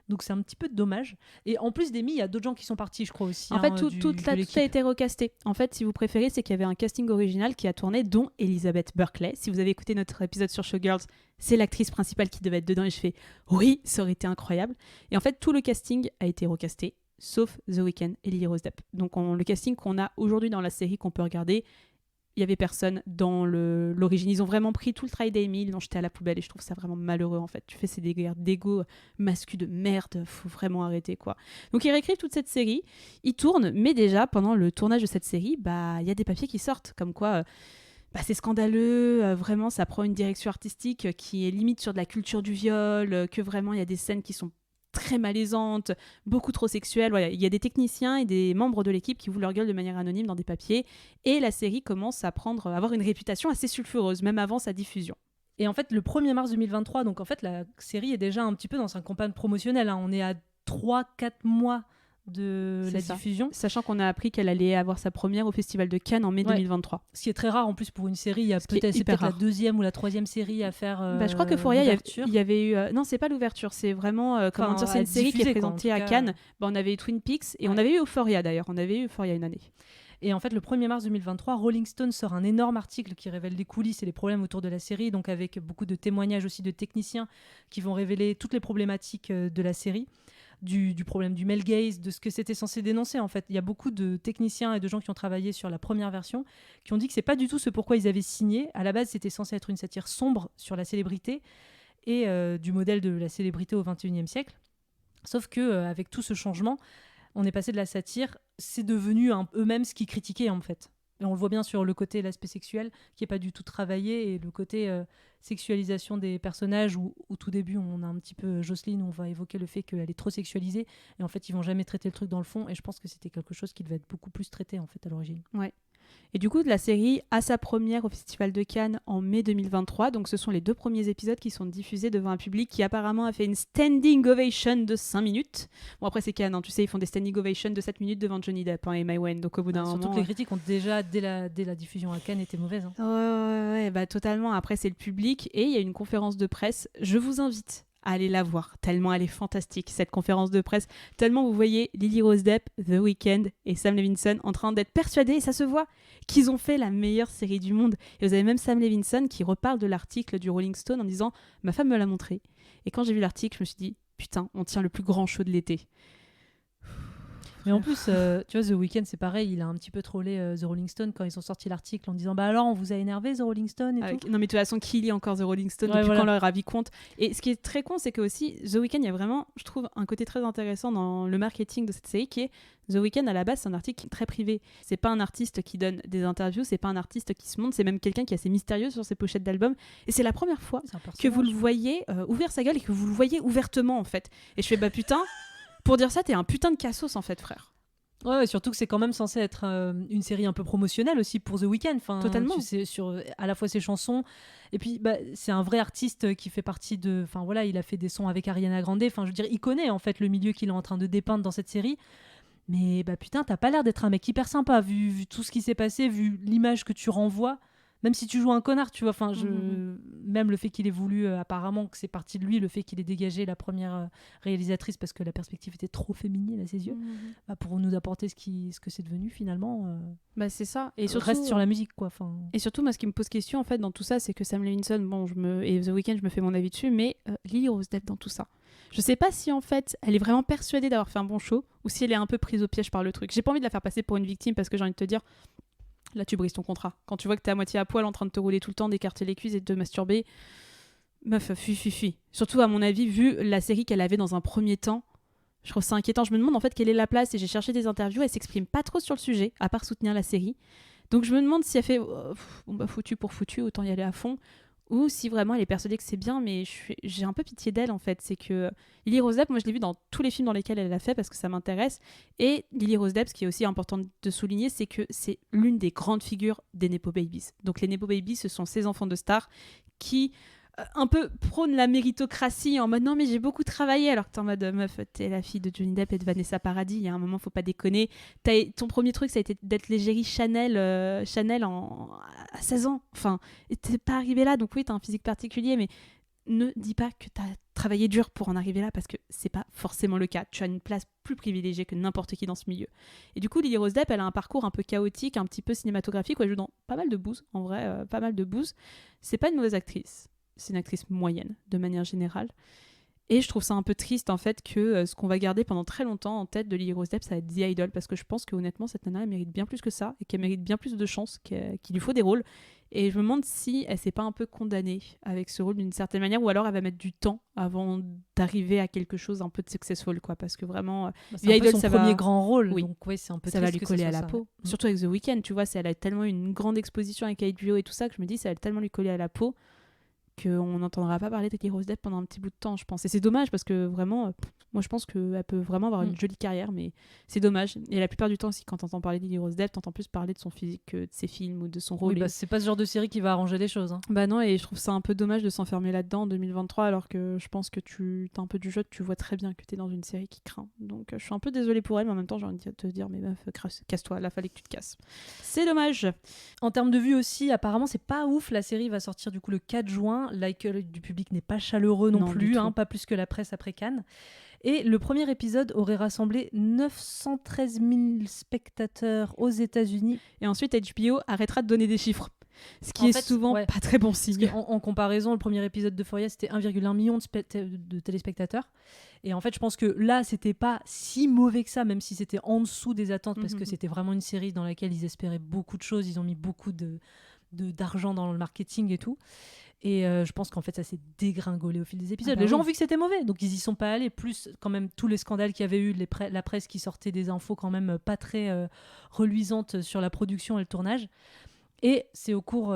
Donc c'est un petit peu dommage. Et en plus d'Amy, il y a d'autres gens qui sont partis, je crois aussi. En fait, de tout a l'équipe. été recasté. En fait, si vous préférez, c'est qu'il y avait un casting original qui a tourné, dont Elizabeth Berkley. Si vous avez écouté notre épisode sur Showgirls, c'est l'actrice principale qui devait être dedans. Et je fais oui, ça aurait été incroyable. Et en fait, tout le casting a été recasté, sauf The Weeknd et Lily Rose Depp. Donc le casting qu'on a aujourd'hui dans la série qu'on peut regarder, il y avait personne dans l'origine. Ils ont vraiment pris tout le travail d'Amy, ils l'ont jeté à la poubelle et je trouve ça vraiment malheureux en fait. Tu fais ces guerres d'ego mascu de merde, faut vraiment arrêter quoi. Donc ils réécrivent toute cette série, ils tournent, mais déjà pendant le tournage de cette série, il y a des papiers qui sortent comme quoi c'est scandaleux, vraiment ça prend une direction artistique qui est limite sur de la culture du viol, que vraiment il y a des scènes qui sont très malaisante, beaucoup trop sexuelle. Voilà, il y a des techniciens et des membres de l'équipe qui ouvrent leur gueule de manière anonyme dans des papiers et la série commence à avoir une réputation assez sulfureuse, même avant sa diffusion. Et en fait, le 1er mars 2023, donc en fait, la série est déjà un petit peu dans sa campagne promotionnelle. On est à 3-4 mois de la diffusion. Sachant qu'on a appris qu'elle allait avoir sa première au Festival de Cannes en mai 2023. Ce qui est très rare en plus pour une série. C'est peut-être la deuxième ou la troisième série à faire. Je crois que Euphoria, il y avait eu. Non, c'est pas l'ouverture, c'est vraiment. C'est une série qui est présentée à Cannes. On avait eu Twin Peaks et on avait eu Euphoria d'ailleurs. On avait eu Euphoria une année. Et en fait, le 1er mars 2023, Rolling Stone sort un énorme article qui révèle les coulisses et les problèmes autour de la série, donc avec beaucoup de témoignages aussi de techniciens qui vont révéler toutes les problématiques de la série. Du problème du male gaze, de ce que c'était censé dénoncer en fait. Il y a beaucoup de techniciens et de gens qui ont travaillé sur la première version qui ont dit que c'est pas du tout ce pourquoi ils avaient signé. À la base, c'était censé être une satire sombre sur la célébrité et du modèle de la célébrité au XXIe siècle. Sauf que avec tout ce changement, on est passé de la satire, c'est devenu eux-mêmes ce qu'ils critiquaient en fait. Et on le voit bien sur le côté l'aspect sexuel qui n'est pas du tout travaillé et le côté sexualisation des personnages où au tout début on a un petit peu Jocelyne, on va évoquer le fait qu'elle est trop sexualisée et en fait ils vont jamais traiter le truc dans le fond et je pense que c'était quelque chose qui devait être beaucoup plus traité en fait à l'origine. Ouais. Et du coup, la série a sa première au Festival de Cannes en mai 2023. Donc, ce sont les 2 premiers épisodes qui sont diffusés devant un public qui apparemment a fait une standing ovation de 5 minutes. Bon, après, c'est Cannes, tu sais, ils font des standing ovations de 7 minutes devant Johnny Depp et Mae Wayne. Donc, au bout d'un moment... Surtout que les critiques ont déjà, dès la diffusion à Cannes, été mauvaises. Ouais, totalement. Après, c'est le public. Et il y a une conférence de presse. Je vous invite à aller la voir, tellement elle est fantastique cette conférence de presse, tellement vous voyez Lily Rose Depp, The Weeknd et Sam Levinson en train d'être persuadés, et ça se voit, qu'ils ont fait la meilleure série du monde. Et vous avez même Sam Levinson qui reparle de l'article du Rolling Stone en disant « Ma femme me l'a montré ». Et quand j'ai vu l'article, je me suis dit « Putain, on tient le plus grand show de l'été ». Mais en plus, tu vois, The Weeknd, c'est pareil, il a un petit peu trollé The Rolling Stone quand ils ont sorti l'article en disant bah alors, on vous a énervé The Rolling Stone et tout. Non, mais de toute façon, qui lit encore The Rolling Stone depuis quand leur avis compte. Et ce qui est très con, c'est que aussi, The Weeknd, il y a vraiment, je trouve, un côté très intéressant dans le marketing de cette série qui est The Weeknd, à la base, c'est un article très privé. C'est pas un artiste qui donne des interviews, c'est pas un artiste qui se montre, c'est même quelqu'un qui est assez mystérieux sur ses pochettes d'albums. Et c'est la première fois que vous le voyez ouvrir sa gueule et que vous le voyez ouvertement, en fait. Et je fais bah putain, pour dire ça, t'es un putain de cassos, en fait, frère. Ouais, surtout que c'est quand même censé être une série un peu promotionnelle aussi pour The Weeknd. Totalement. Tu sais, sur à la fois ses chansons, et puis c'est un vrai artiste qui fait partie de... Enfin voilà, il a fait des sons avec Ariana Grande. Enfin, je veux dire, il connaît en fait le milieu qu'il est en train de dépeindre dans cette série. Mais putain, t'as pas l'air d'être un mec hyper sympa, vu tout ce qui s'est passé, vu l'image que tu renvoies. Même si tu joues un connard, tu vois. Enfin, même le fait qu'il ait voulu, apparemment, que c'est parti de lui, le fait qu'il ait dégagé la première réalisatrice parce que la perspective était trop féminine à ses yeux, pour nous apporter ce que c'est devenu finalement. C'est ça. Et surtout, reste sur la musique, quoi. Et surtout, moi, ce qui me pose question en fait dans tout ça, c'est que Sam Levinson, et The Weeknd, je me fais mon avis dessus, mais Lily Rose Depp dans tout ça. Je sais pas si en fait elle est vraiment persuadée d'avoir fait un bon show ou si elle est un peu prise au piège par le truc. J'ai pas envie de la faire passer pour une victime parce que j'ai envie de te dire. Là, tu brises ton contrat. Quand tu vois que t'es à moitié à poil en train de te rouler tout le temps, d'écarter les cuisses et de te masturber, meuf, fuis. Surtout, à mon avis, vu la série qu'elle avait dans un premier temps, je trouve ça inquiétant. Je me demande en fait quelle est la place et j'ai cherché des interviews. Elle s'exprime pas trop sur le sujet, à part soutenir la série. Donc, je me demande si elle fait foutu pour foutu, autant y aller à fond. Ou si vraiment elle est persuadée que c'est bien, mais j'ai un peu pitié d'elle en fait. C'est que Lily Rose Depp, moi je l'ai vue dans tous les films dans lesquels elle l'a fait parce que ça m'intéresse. Et Lily Rose Depp, ce qui est aussi important de souligner, c'est que c'est l'une des grandes figures des Nepo Babies. Donc les Nepo Babies, ce sont ces enfants de stars qui un peu prônent la méritocratie en mode non mais j'ai beaucoup travaillé, alors que t'es en mode meuf, t'es la fille de Johnny Depp et de Vanessa Paradis, il y a un moment faut pas déconner. Ton premier truc ça a été d'être l'égérie Chanel à 16 ans, enfin t'es pas arrivé là, donc oui t'as un physique particulier, mais ne dis pas que t'as travaillé dur pour en arriver là, parce que c'est pas forcément le cas. Tu as une place plus privilégiée que n'importe qui dans ce milieu. Et du coup, Lily Rose Depp, elle a un parcours un peu chaotique, un petit peu cinématographique, où elle joue dans pas mal de bouses, en vrai, pas mal de bouses. C'est pas une mauvaise actrice, c'est une actrice moyenne, de manière générale. Et je trouve ça un peu triste, en fait, que ce qu'on va garder pendant très longtemps en tête de Lily Rose Depp, ça va être The Idol, parce que je pense que honnêtement, cette nana, elle mérite bien plus que ça, et qu'elle mérite bien plus de chance, qu'il lui faut des rôles. Et je me demande si elle s'est pas un peu condamnée avec ce rôle d'une certaine manière, ou alors elle va mettre du temps avant d'arriver à quelque chose un peu de successful, quoi, parce que vraiment, C'est The un peu Idol, son ça premier va... grand rôle, Oui. donc ouais, c'est un peu ça va triste lui que coller ça à soit la ça. peau. Surtout avec The Weeknd, tu vois, elle a tellement eu une grande exposition avec HBO et tout ça, que je me dis, ça va tellement lui coller à la peau qu'on n'entendra pas parler de Lily Rose Depp pendant un petit bout de temps, je pense. Et c'est dommage, parce que vraiment, moi je pense qu'elle peut vraiment avoir une jolie carrière, mais c'est dommage. Et la plupart du temps aussi, quand t'entends parler de Lily Rose Depp, t'entends plus parler de son physique que de ses films ou de son rôle. Oui, bah, c'est pas ce genre de série qui va arranger les choses. Hein. Bah non, et je trouve ça un peu dommage de s'enfermer là-dedans en 2023, alors que je pense que tu as un peu du jeu, tu vois très bien que t'es dans une série qui craint. Donc je suis un peu désolée pour elle, mais en même temps j'ai envie de te dire, mais meuf, casse-toi, là fallait que tu te casses. C'est dommage. En termes de vue aussi, apparemment c'est pas ouf, la série va sortir du coup le 4 juin, l'accueil du public n'est pas chaleureux non Non, plus, du tout. hein, pas plus que la presse après Cannes. Et le premier épisode aurait rassemblé 913 000 spectateurs aux États-Unis. Et ensuite HBO arrêtera de donner des chiffres. Ce qui En est fait, souvent ouais. pas très bon Parce signe. en comparaison, le premier épisode d'Euphoria, c'était 1,1 million de téléspectateurs. Et en fait, je pense que là, c'était pas si mauvais que ça, même si c'était en dessous des attentes, parce que c'était vraiment une série dans laquelle ils espéraient beaucoup de choses. Ils ont mis beaucoup d'argent dans le marketing et tout. Et je pense qu'en fait, ça s'est dégringolé au fil des épisodes. Ah bah Les gens oui. ont vu que c'était mauvais, donc ils y sont pas allés. Plus quand même tous les scandales qu'il y avait eu, la presse qui sortait des infos quand même pas très reluisantes sur la production et le tournage. Et c'est au cours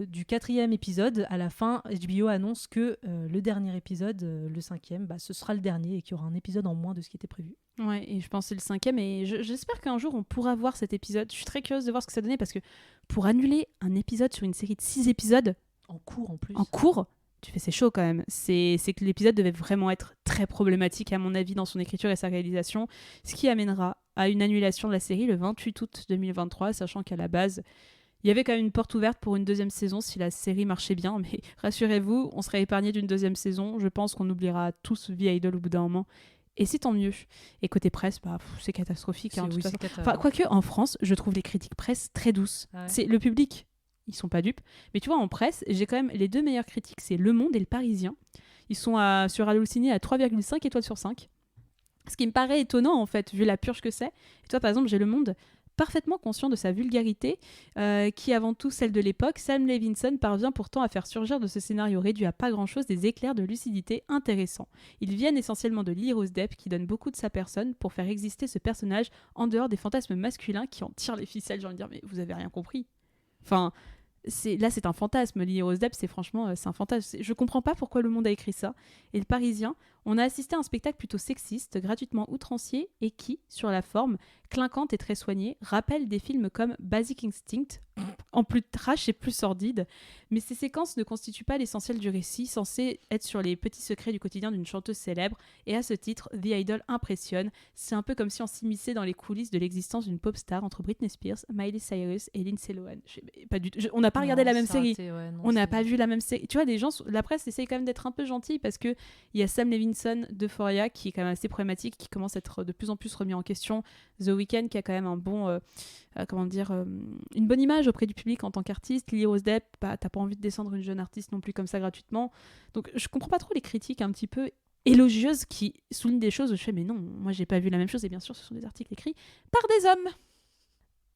du 4e épisode, à la fin, HBO annonce que le dernier épisode, le 5e, bah, ce sera le dernier et qu'il y aura un épisode en moins de ce qui était prévu. Ouais, et je pense que c'est le 5e, et j'espère qu'un jour on pourra voir cet épisode. Je suis très curieuse de voir ce que ça donnait, parce que pour annuler un épisode sur une série de 6 épisodes, En cours en plus. en cours, tu fais, c'est chaud quand même. C'est que l'épisode devait vraiment être très problématique, à mon avis, dans son écriture et sa réalisation, ce qui amènera à une annulation de la série le 28 août 2023, sachant qu'à la base, il y avait quand même une porte ouverte pour une deuxième saison si la série marchait bien, mais rassurez-vous, on serait épargné d'une deuxième saison. Je pense qu'on oubliera tous The Idol au bout d'un moment. Et c'est tant mieux. Et côté presse, c'est catastrophique. Hein, de toute façon. Enfin, quoique, en France, je trouve les critiques presse très douces. Ah ouais. C'est le public, ils sont pas dupes. Mais tu vois, en presse, j'ai quand même les deux meilleures critiques, c'est Le Monde et Le Parisien. Ils sont sur Allociné à 3,5 étoiles sur 5. Ce qui me paraît étonnant, en fait, vu la purge que c'est. Et toi, par exemple, j'ai Le Monde parfaitement conscient de sa vulgarité, qui est avant tout celle de l'époque. Sam Levinson parvient pourtant à faire surgir de ce scénario réduit à pas grand-chose des éclairs de lucidité intéressants. Ils viennent essentiellement de Lily Rose Depp, qui donne beaucoup de sa personne pour faire exister ce personnage en dehors des fantasmes masculins qui en tirent les ficelles. J'ai envie de dire, mais vous avez rien compris. Enfin, c'est un fantasme. Lily Rose Depp, c'est un fantasme. Je comprends pas pourquoi Le Monde a écrit ça. Et Le Parisien, on a assisté à un spectacle plutôt sexiste, gratuitement outrancier, et qui, sur la forme, clinquante et très soignée, rappelle des films comme Basic Instinct, en plus trash et plus sordide. Mais ces séquences ne constituent pas l'essentiel du récit, censé être sur les petits secrets du quotidien d'une chanteuse célèbre. Et à ce titre, The Idol impressionne. C'est un peu comme si on s'immisçait dans les coulisses de l'existence d'une pop star entre Britney Spears, Miley Cyrus et Lindsay Lohan. On n'a pas regardé la même série. On n'a pas vu la même série. Tu vois, la presse essaye quand même d'être un peu gentille, parce qu'il y a Sam Levinson d'Euphoria qui est quand même assez problématique, qui commence à être de plus en plus remis en question. The Weeknd qui a quand même un bon, une bonne image auprès du public en tant qu'artiste. Lily Rose Depp, t'as pas envie de descendre une jeune artiste non plus comme ça gratuitement. Donc je comprends pas trop les critiques un petit peu élogieuses qui soulignent des choses où je fais mais non, moi j'ai pas vu la même chose, et bien sûr ce sont des articles écrits par des hommes.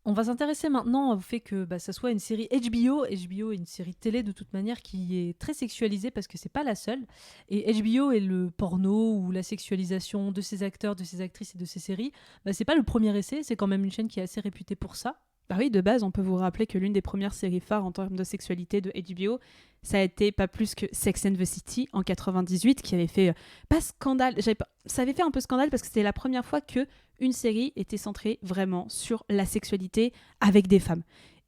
On va s'intéresser maintenant au fait que ça soit une série HBO. HBO est une série télé de toute manière qui est très sexualisée, parce que c'est pas la seule. Et HBO et le porno ou la sexualisation de ses acteurs, de ses actrices et de ses séries, c'est pas le premier essai. C'est quand même une chaîne qui est assez réputée pour ça. Bah oui, de base, on peut vous rappeler que l'une des premières séries phares en termes de sexualité de HBO, ça a été pas plus que Sex and the City en 98, qui avait fait pas scandale, ça avait fait un peu scandale parce que c'était la première fois que une série était centrée vraiment sur la sexualité avec des femmes.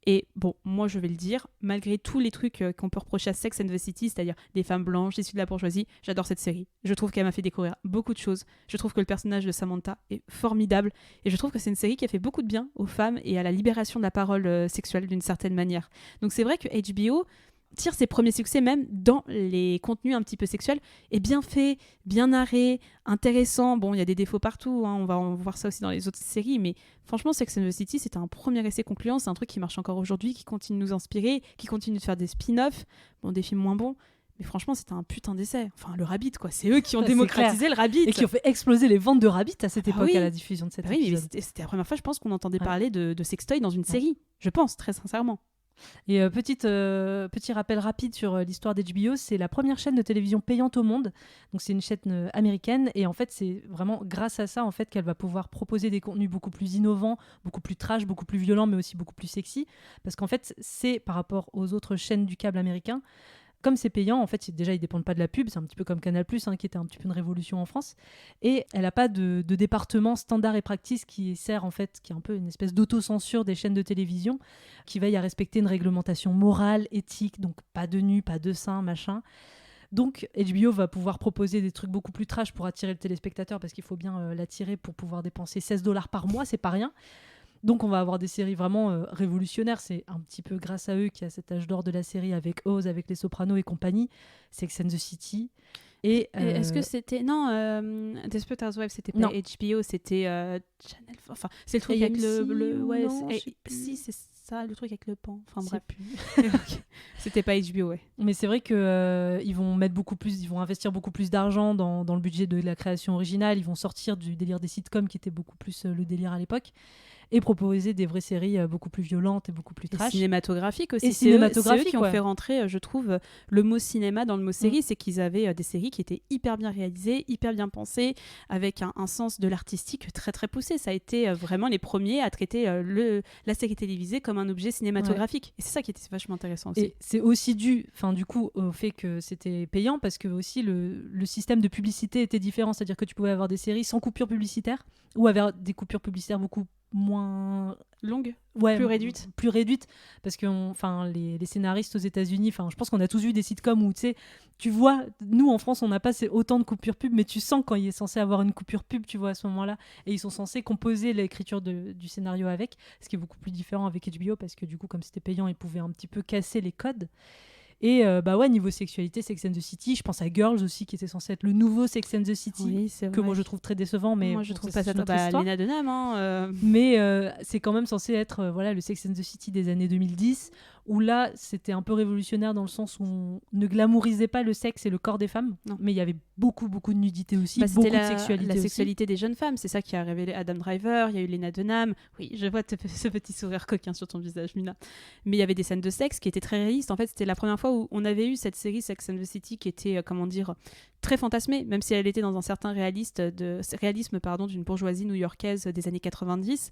Et bon, moi je vais le dire, malgré tous les trucs qu'on peut reprocher à Sex and the City, c'est-à-dire des femmes blanches issues de la bourgeoisie, j'adore cette série. Je trouve qu'elle m'a fait découvrir beaucoup de choses. Je trouve que le personnage de Samantha est formidable. Et je trouve que c'est une série qui a fait beaucoup de bien aux femmes et à la libération de la parole sexuelle d'une certaine manière. Donc c'est vrai que HBO, tire ses premiers succès même dans les contenus un petit peu sexuels, et bien fait, bien narré, intéressant. Bon, il y a des défauts partout, hein, on va voir ça aussi dans les autres séries, mais franchement, Sex and the City, c'était un premier essai concluant, c'est un truc qui marche encore aujourd'hui, qui continue de nous inspirer, qui continue de faire des spin-offs, bon, des films moins bons, mais franchement, c'était un putain d'essai. Enfin, le Rabbit, quoi. C'est eux qui ont démocratisé le Rabbit. Et qui ont fait exploser les ventes de Rabbit à cette époque, oui. à la diffusion de cette Oui, épisode. mais c'était la première fois, je pense, qu'on entendait parler de sextoy dans une série. Je pense, très sincèrement. Et petit rappel rapide sur l'histoire d'HBO, c'est la première chaîne de télévision payante au monde. Donc c'est une chaîne américaine et en fait c'est vraiment grâce à ça en fait qu'elle va pouvoir proposer des contenus beaucoup plus innovants, beaucoup plus trash, beaucoup plus violents, mais aussi beaucoup plus sexy. Parce qu'en fait c'est par rapport aux autres chaînes du câble américain. Comme c'est payant, en fait, déjà, ils ne dépendent pas de la pub. C'est un petit peu comme Canal+, hein, qui était un petit peu une révolution en France. Et elle n'a pas de département standard et practice qui sert, en fait, qui est un peu une espèce d'autocensure des chaînes de télévision, qui veille à respecter une réglementation morale, éthique, donc pas de nu, pas de seins, machin. Donc, HBO va pouvoir proposer des trucs beaucoup plus trash pour attirer le téléspectateur, parce qu'il faut bien l'attirer pour pouvoir dépenser $16 par mois, c'est pas rien. Donc on va avoir des séries vraiment révolutionnaires. C'est un petit peu grâce à eux qu'il y a cet âge d'or de la série avec Oz, avec Les Sopranos et compagnie. Sex and the City. Et est-ce que c'était... Non, Desperate Housewives, c'était pas HBO, c'était Channel 4. Enfin, c'est le truc avec le... Ouais, si, c'est ça, le truc avec le pan. Enfin bref. C'était pas HBO, ouais. Mais c'est vrai qu'ils vont mettre beaucoup plus, ils vont investir beaucoup plus d'argent dans le budget de la création originale. Ils vont sortir du délire des sitcoms qui était beaucoup plus le délire à l'époque. Et proposer des vraies séries beaucoup plus violentes et beaucoup plus trash. Et cinématographiques aussi. Et cinématographiques, c'est eux qui ont fait rentrer, je trouve, le mot cinéma dans le mot série. C'est qu'ils avaient des séries qui étaient hyper bien réalisées, hyper bien pensées, avec un sens de l'artistique très très poussé. Ça a été vraiment les premiers à traiter la série télévisée comme un objet cinématographique. Ouais. Et c'est ça qui était vachement intéressant aussi. Et c'est aussi dû, du coup, au fait que c'était payant, parce que aussi le système de publicité était différent. C'est-à-dire que tu pouvais avoir des séries sans coupure publicitaire, ou avoir des coupures publicitaires beaucoup moins longue, ouais, plus réduite, parce que les scénaristes aux États-Unis, je pense qu'on a tous vu des sitcoms où tu vois, nous en France on n'a pas autant de coupures pub, mais tu sens quand il est censé avoir une coupure pub, tu vois, à ce moment-là, et ils sont censés composer l'écriture du scénario avec, ce qui est beaucoup plus différent avec HBO, parce que du coup comme c'était payant ils pouvaient un petit peu casser les codes. Et niveau sexualité, Sex and the City, je pense à Girls aussi, qui était censé être le nouveau Sex and the City, oui, que moi je trouve très décevant, mais moi je trouve pas ça Lena Dunham, mais c'est quand même censé être le Sex and the City des années 2010, où là c'était un peu révolutionnaire dans le sens où on ne glamourisait pas le sexe et le corps des femmes, mais il y avait beaucoup de nudité aussi, beaucoup de sexualité la aussi. Sexualité des jeunes femmes, c'est ça qui a révélé Adam Driver. Il y a eu Lena Dunham, oui, je vois ce petit sourire coquin sur ton visage, Mina, mais il y avait des scènes de sexe qui étaient très réalistes. En fait, c'était la première fois où on avait eu cette série Sex and the City qui était très fantasmée, même si elle était dans un certain réalisme d'une bourgeoisie new-yorkaise des années 90.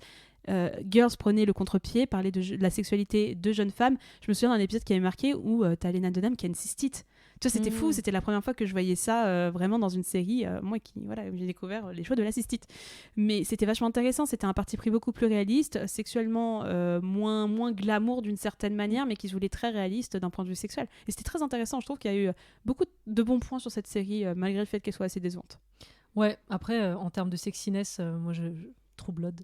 Girls prenait le contre-pied, parlait de la sexualité de jeunes femmes. Je me souviens d'un épisode qui avait marqué où t'as Lena Dunham qui a une cystite. Tu vois, c'était fou, c'était la première fois que je voyais ça vraiment dans une série, moi qui, j'ai découvert les choix de la cystite. Mais c'était vachement intéressant, c'était un parti pris beaucoup plus réaliste, sexuellement moins glamour d'une certaine manière, mais qui se voulait très réaliste d'un point de vue sexuel. Et c'était très intéressant, je trouve qu'il y a eu beaucoup de bons points sur cette série, malgré le fait qu'elle soit assez décevante. Ouais, après, en termes de sexiness, moi True Blood.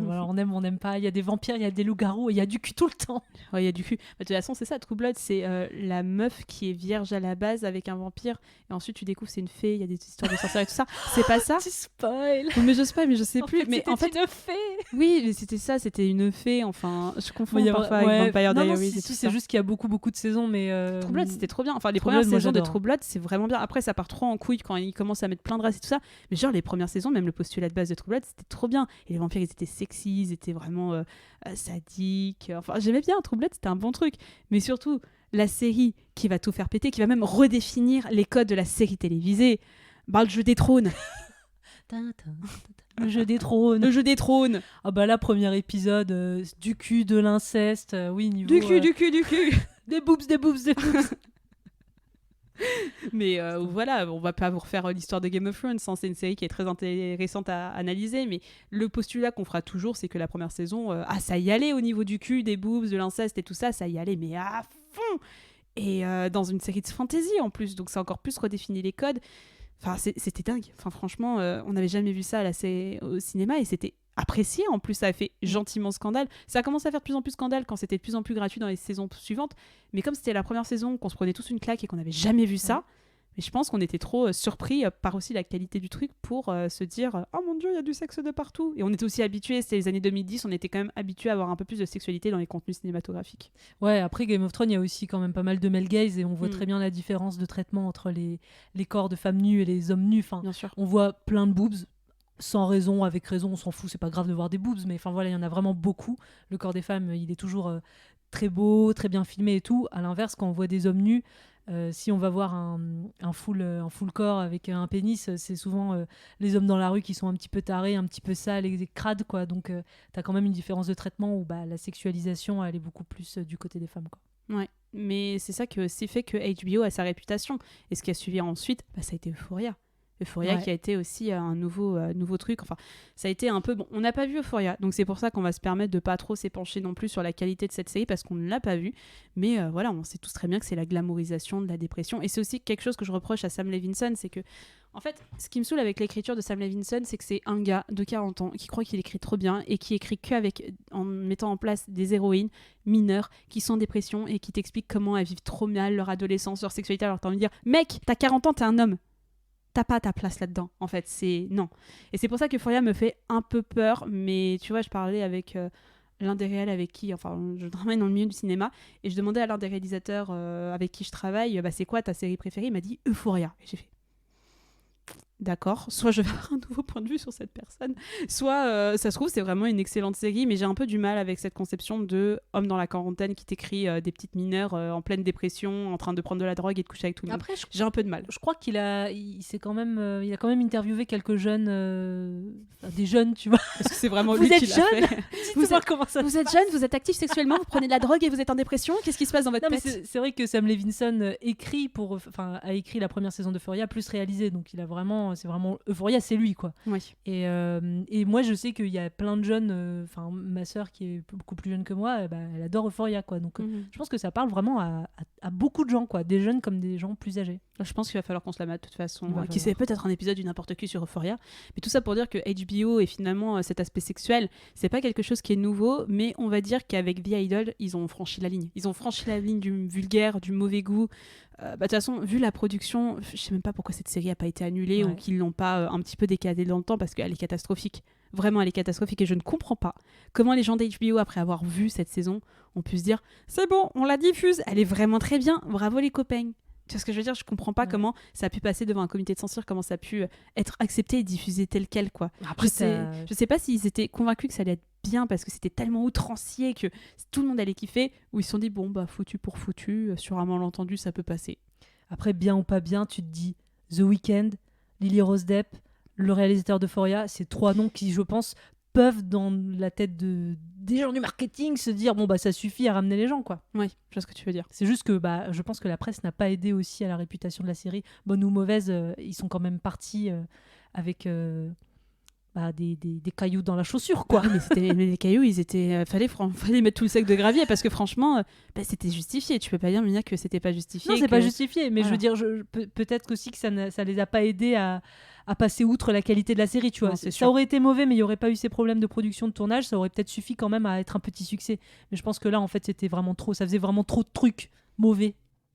On aime, on n'aime pas. Il y a des vampires, il y a des loups-garous et il y a du cul tout le temps. Ouais, il y a du cul. De toute façon, c'est ça, True Blood, c'est la meuf qui est vierge à la base avec un vampire et ensuite tu découvres c'est une fée, il y a des histoires de sorcières et tout ça. C'est pas ça. Tu spoil. Mais je spoil, mais je sais plus. Mais en fait, une fée. Oui, mais c'était ça, c'était une fée. Enfin, je confonds parfois avec Vampire Diaries et tout ça. C'est juste qu'il y a beaucoup de saisons, mais True Blood, c'était trop bien. Enfin, les premières saisons de True Blood, c'est vraiment bien. Après, ça part trop en couille quand ils commencent à mettre plein de races et tout ça. Mais genre les premières saisons, même le postulat de base de True Blood, c'était trop bien. Et les vampires, ils étaient sexy, ils étaient vraiment sadiques. Enfin, j'aimais bien True Blood, c'était un bon truc. Mais surtout, la série qui va tout faire péter, qui va même redéfinir les codes de la série télévisée. Le jeu des trônes. Le jeu des trônes. Le jeu des trônes. Ah bah là, premier épisode, du cul, de l'inceste, oui, niveau... Du cul. Des boobs. Mais voilà, on va pas vous refaire l'histoire de Game of Thrones, c'est une série qui est très intéressante à analyser, mais le postulat qu'on fera toujours, c'est que la première saison, ça y allait au niveau du cul, des boobs, de l'inceste et tout ça, ça y allait, mais à fond. Et dans une série de fantasy en plus, donc ça a encore plus redéfini les codes. Enfin, c'était dingue. Enfin, franchement, on n'avait jamais vu ça au cinéma et c'était apprécié. En plus, ça a fait gentiment scandale. Ça a commencé à faire de plus en plus scandale quand c'était de plus en plus gratuit dans les saisons suivantes. Mais comme c'était la première saison, qu'on se prenait tous une claque et qu'on n'avait jamais vu ça, mais je pense qu'on était trop surpris par aussi la qualité du truc pour se dire « Oh mon Dieu, il y a du sexe de partout !» Et on était aussi habitués, c'était les années 2010, on était quand même habitués à avoir un peu plus de sexualité dans les contenus cinématographiques. Ouais, après Game of Thrones, il y a aussi quand même pas mal de male gaze et on voit très bien la différence de traitement entre les corps de femmes nues et les hommes nus. Enfin, bien sûr. On voit plein de boobs, sans raison, avec raison, on s'en fout, c'est pas grave de voir des boobs, mais enfin voilà, il y en a vraiment beaucoup. Le corps des femmes, il est toujours très beau, très bien filmé et tout. À l'inverse, quand on voit des hommes nus, si on va voir un full corps avec un pénis, c'est souvent les hommes dans la rue qui sont un petit peu tarés, un petit peu sales et crades, quoi. Donc t'as quand même une différence de traitement où la sexualisation elle est beaucoup plus du côté des femmes, quoi. Ouais, mais c'est ça que c'est fait que HBO a sa réputation. Et ce qui a suivi ensuite, ça a été Euphoria. Euphoria qui a été aussi un nouveau truc. Enfin, ça a été un peu... Bon, on n'a pas vu Euphoria, donc c'est pour ça qu'on va se permettre de pas trop s'épancher non plus sur la qualité de cette série parce qu'on ne l'a pas vue. Mais voilà, on sait tous très bien que c'est la glamourisation de la dépression. Et c'est aussi quelque chose que je reproche à Sam Levinson, c'est que... En fait, ce qui me saoule avec l'écriture de Sam Levinson, c'est que c'est un gars de 40 ans qui croit qu'il écrit trop bien et qui écrit en mettant en place des héroïnes mineures qui sont en dépression et qui t'expliquent comment elles vivent trop mal leur adolescence, leur sexualité. Alors t'as envie de dire, mec, t'as 40 ans, t'es un homme. T'as pas ta place là-dedans, en fait, c'est... Non. Et c'est pour ça que Euphoria me fait un peu peur, mais tu vois, je parlais avec l'un des réals avec qui... Enfin, je travaille dans le milieu du cinéma, et je demandais à l'un des réalisateurs avec qui je travaille, c'est quoi ta série préférée ? Il m'a dit Euphoria. Et j'ai fait... D'accord, soit je vais avoir un nouveau point de vue sur cette personne, soit ça se trouve c'est vraiment une excellente série, mais j'ai un peu du mal avec cette conception de homme dans la quarantaine qui t'écrit des petites mineures en pleine dépression, en train de prendre de la drogue et de coucher avec tout le monde. Après, j'ai un peu de mal. Je crois il a quand même interviewé quelques jeunes, des jeunes, tu vois. Est-ce que c'est vraiment vous lui êtes qui l'a jeune fait Vous êtes jeune, vous êtes actif sexuellement, vous prenez de la drogue et vous êtes en dépression. Qu'est-ce qui se passe dans votre tête ? C'est vrai que Sam Levinson a écrit la première saison d'Euphoria plus réalisé, donc il a vraiment, c'est vraiment Euphoria, c'est lui, quoi. Oui. Et moi, je sais qu'il y a plein de jeunes, ma sœur qui est beaucoup plus jeune que moi, elle adore Euphoria, quoi. Donc je pense que ça parle vraiment à beaucoup de gens, quoi, des jeunes comme des gens plus âgés. Je pense qu'il va falloir qu'on se la mette de toute façon. Qui c'est peut-être un épisode du n'importe qui sur Euphoria, mais tout ça pour dire que HBO et finalement cet aspect sexuel, c'est pas quelque chose qui est nouveau, mais on va dire qu'avec The Idol, ils ont franchi la ligne. Ils ont franchi la ligne du vulgaire, du mauvais goût. De toute façon, vu la production, je sais même pas pourquoi cette série a pas été annulée ou qu'ils l'ont pas un petit peu décalée dans le temps parce qu'elle est catastrophique. Vraiment, elle est catastrophique et je ne comprends pas comment les gens d'HBO, après avoir vu cette saison, ont pu se dire « C'est bon, on la diffuse, elle est vraiment très bien, bravo les copains !» Tu vois ce que je veux dire ? Je comprends pas comment ça a pu passer devant un comité de censure, comment ça a pu être accepté et diffusé tel quel, quoi. Après, je sais pas s'ils étaient convaincus que ça allait être bien parce que c'était tellement outrancier que tout le monde allait kiffer, ou ils se sont dit bon bah foutu pour foutu, sur un malentendu ça peut passer. Après, bien ou pas bien, tu te dis The Weeknd, Lily Rose Depp, le réalisateur d'Euphoria, c'est 3 noms qui, je pense, peuvent dans la tête des gens du marketing se dire bon bah ça suffit à ramener les gens, quoi. Oui, je vois ce que tu veux dire. C'est juste que je pense que la presse n'a pas aidé aussi à la réputation de la série, bonne ou mauvaise. Ils sont quand même partis avec des cailloux dans la chaussure, quoi. Mais les cailloux, ils étaient fallait mettre tout le sac de gravier parce que franchement c'était justifié. Tu peux pas dire que c'était pas justifié. Non, c'est pas justifié, mais voilà. Je veux dire peut-être aussi que ça les a pas aidés à passer outre la qualité de la série, tu vois. Non, ça aurait été mauvais, mais il y aurait pas eu ces problèmes de production, de tournage, ça aurait peut-être suffi quand même à être un petit succès. Mais je pense que là, en fait, c'était vraiment trop, ça faisait vraiment trop de trucs mauvais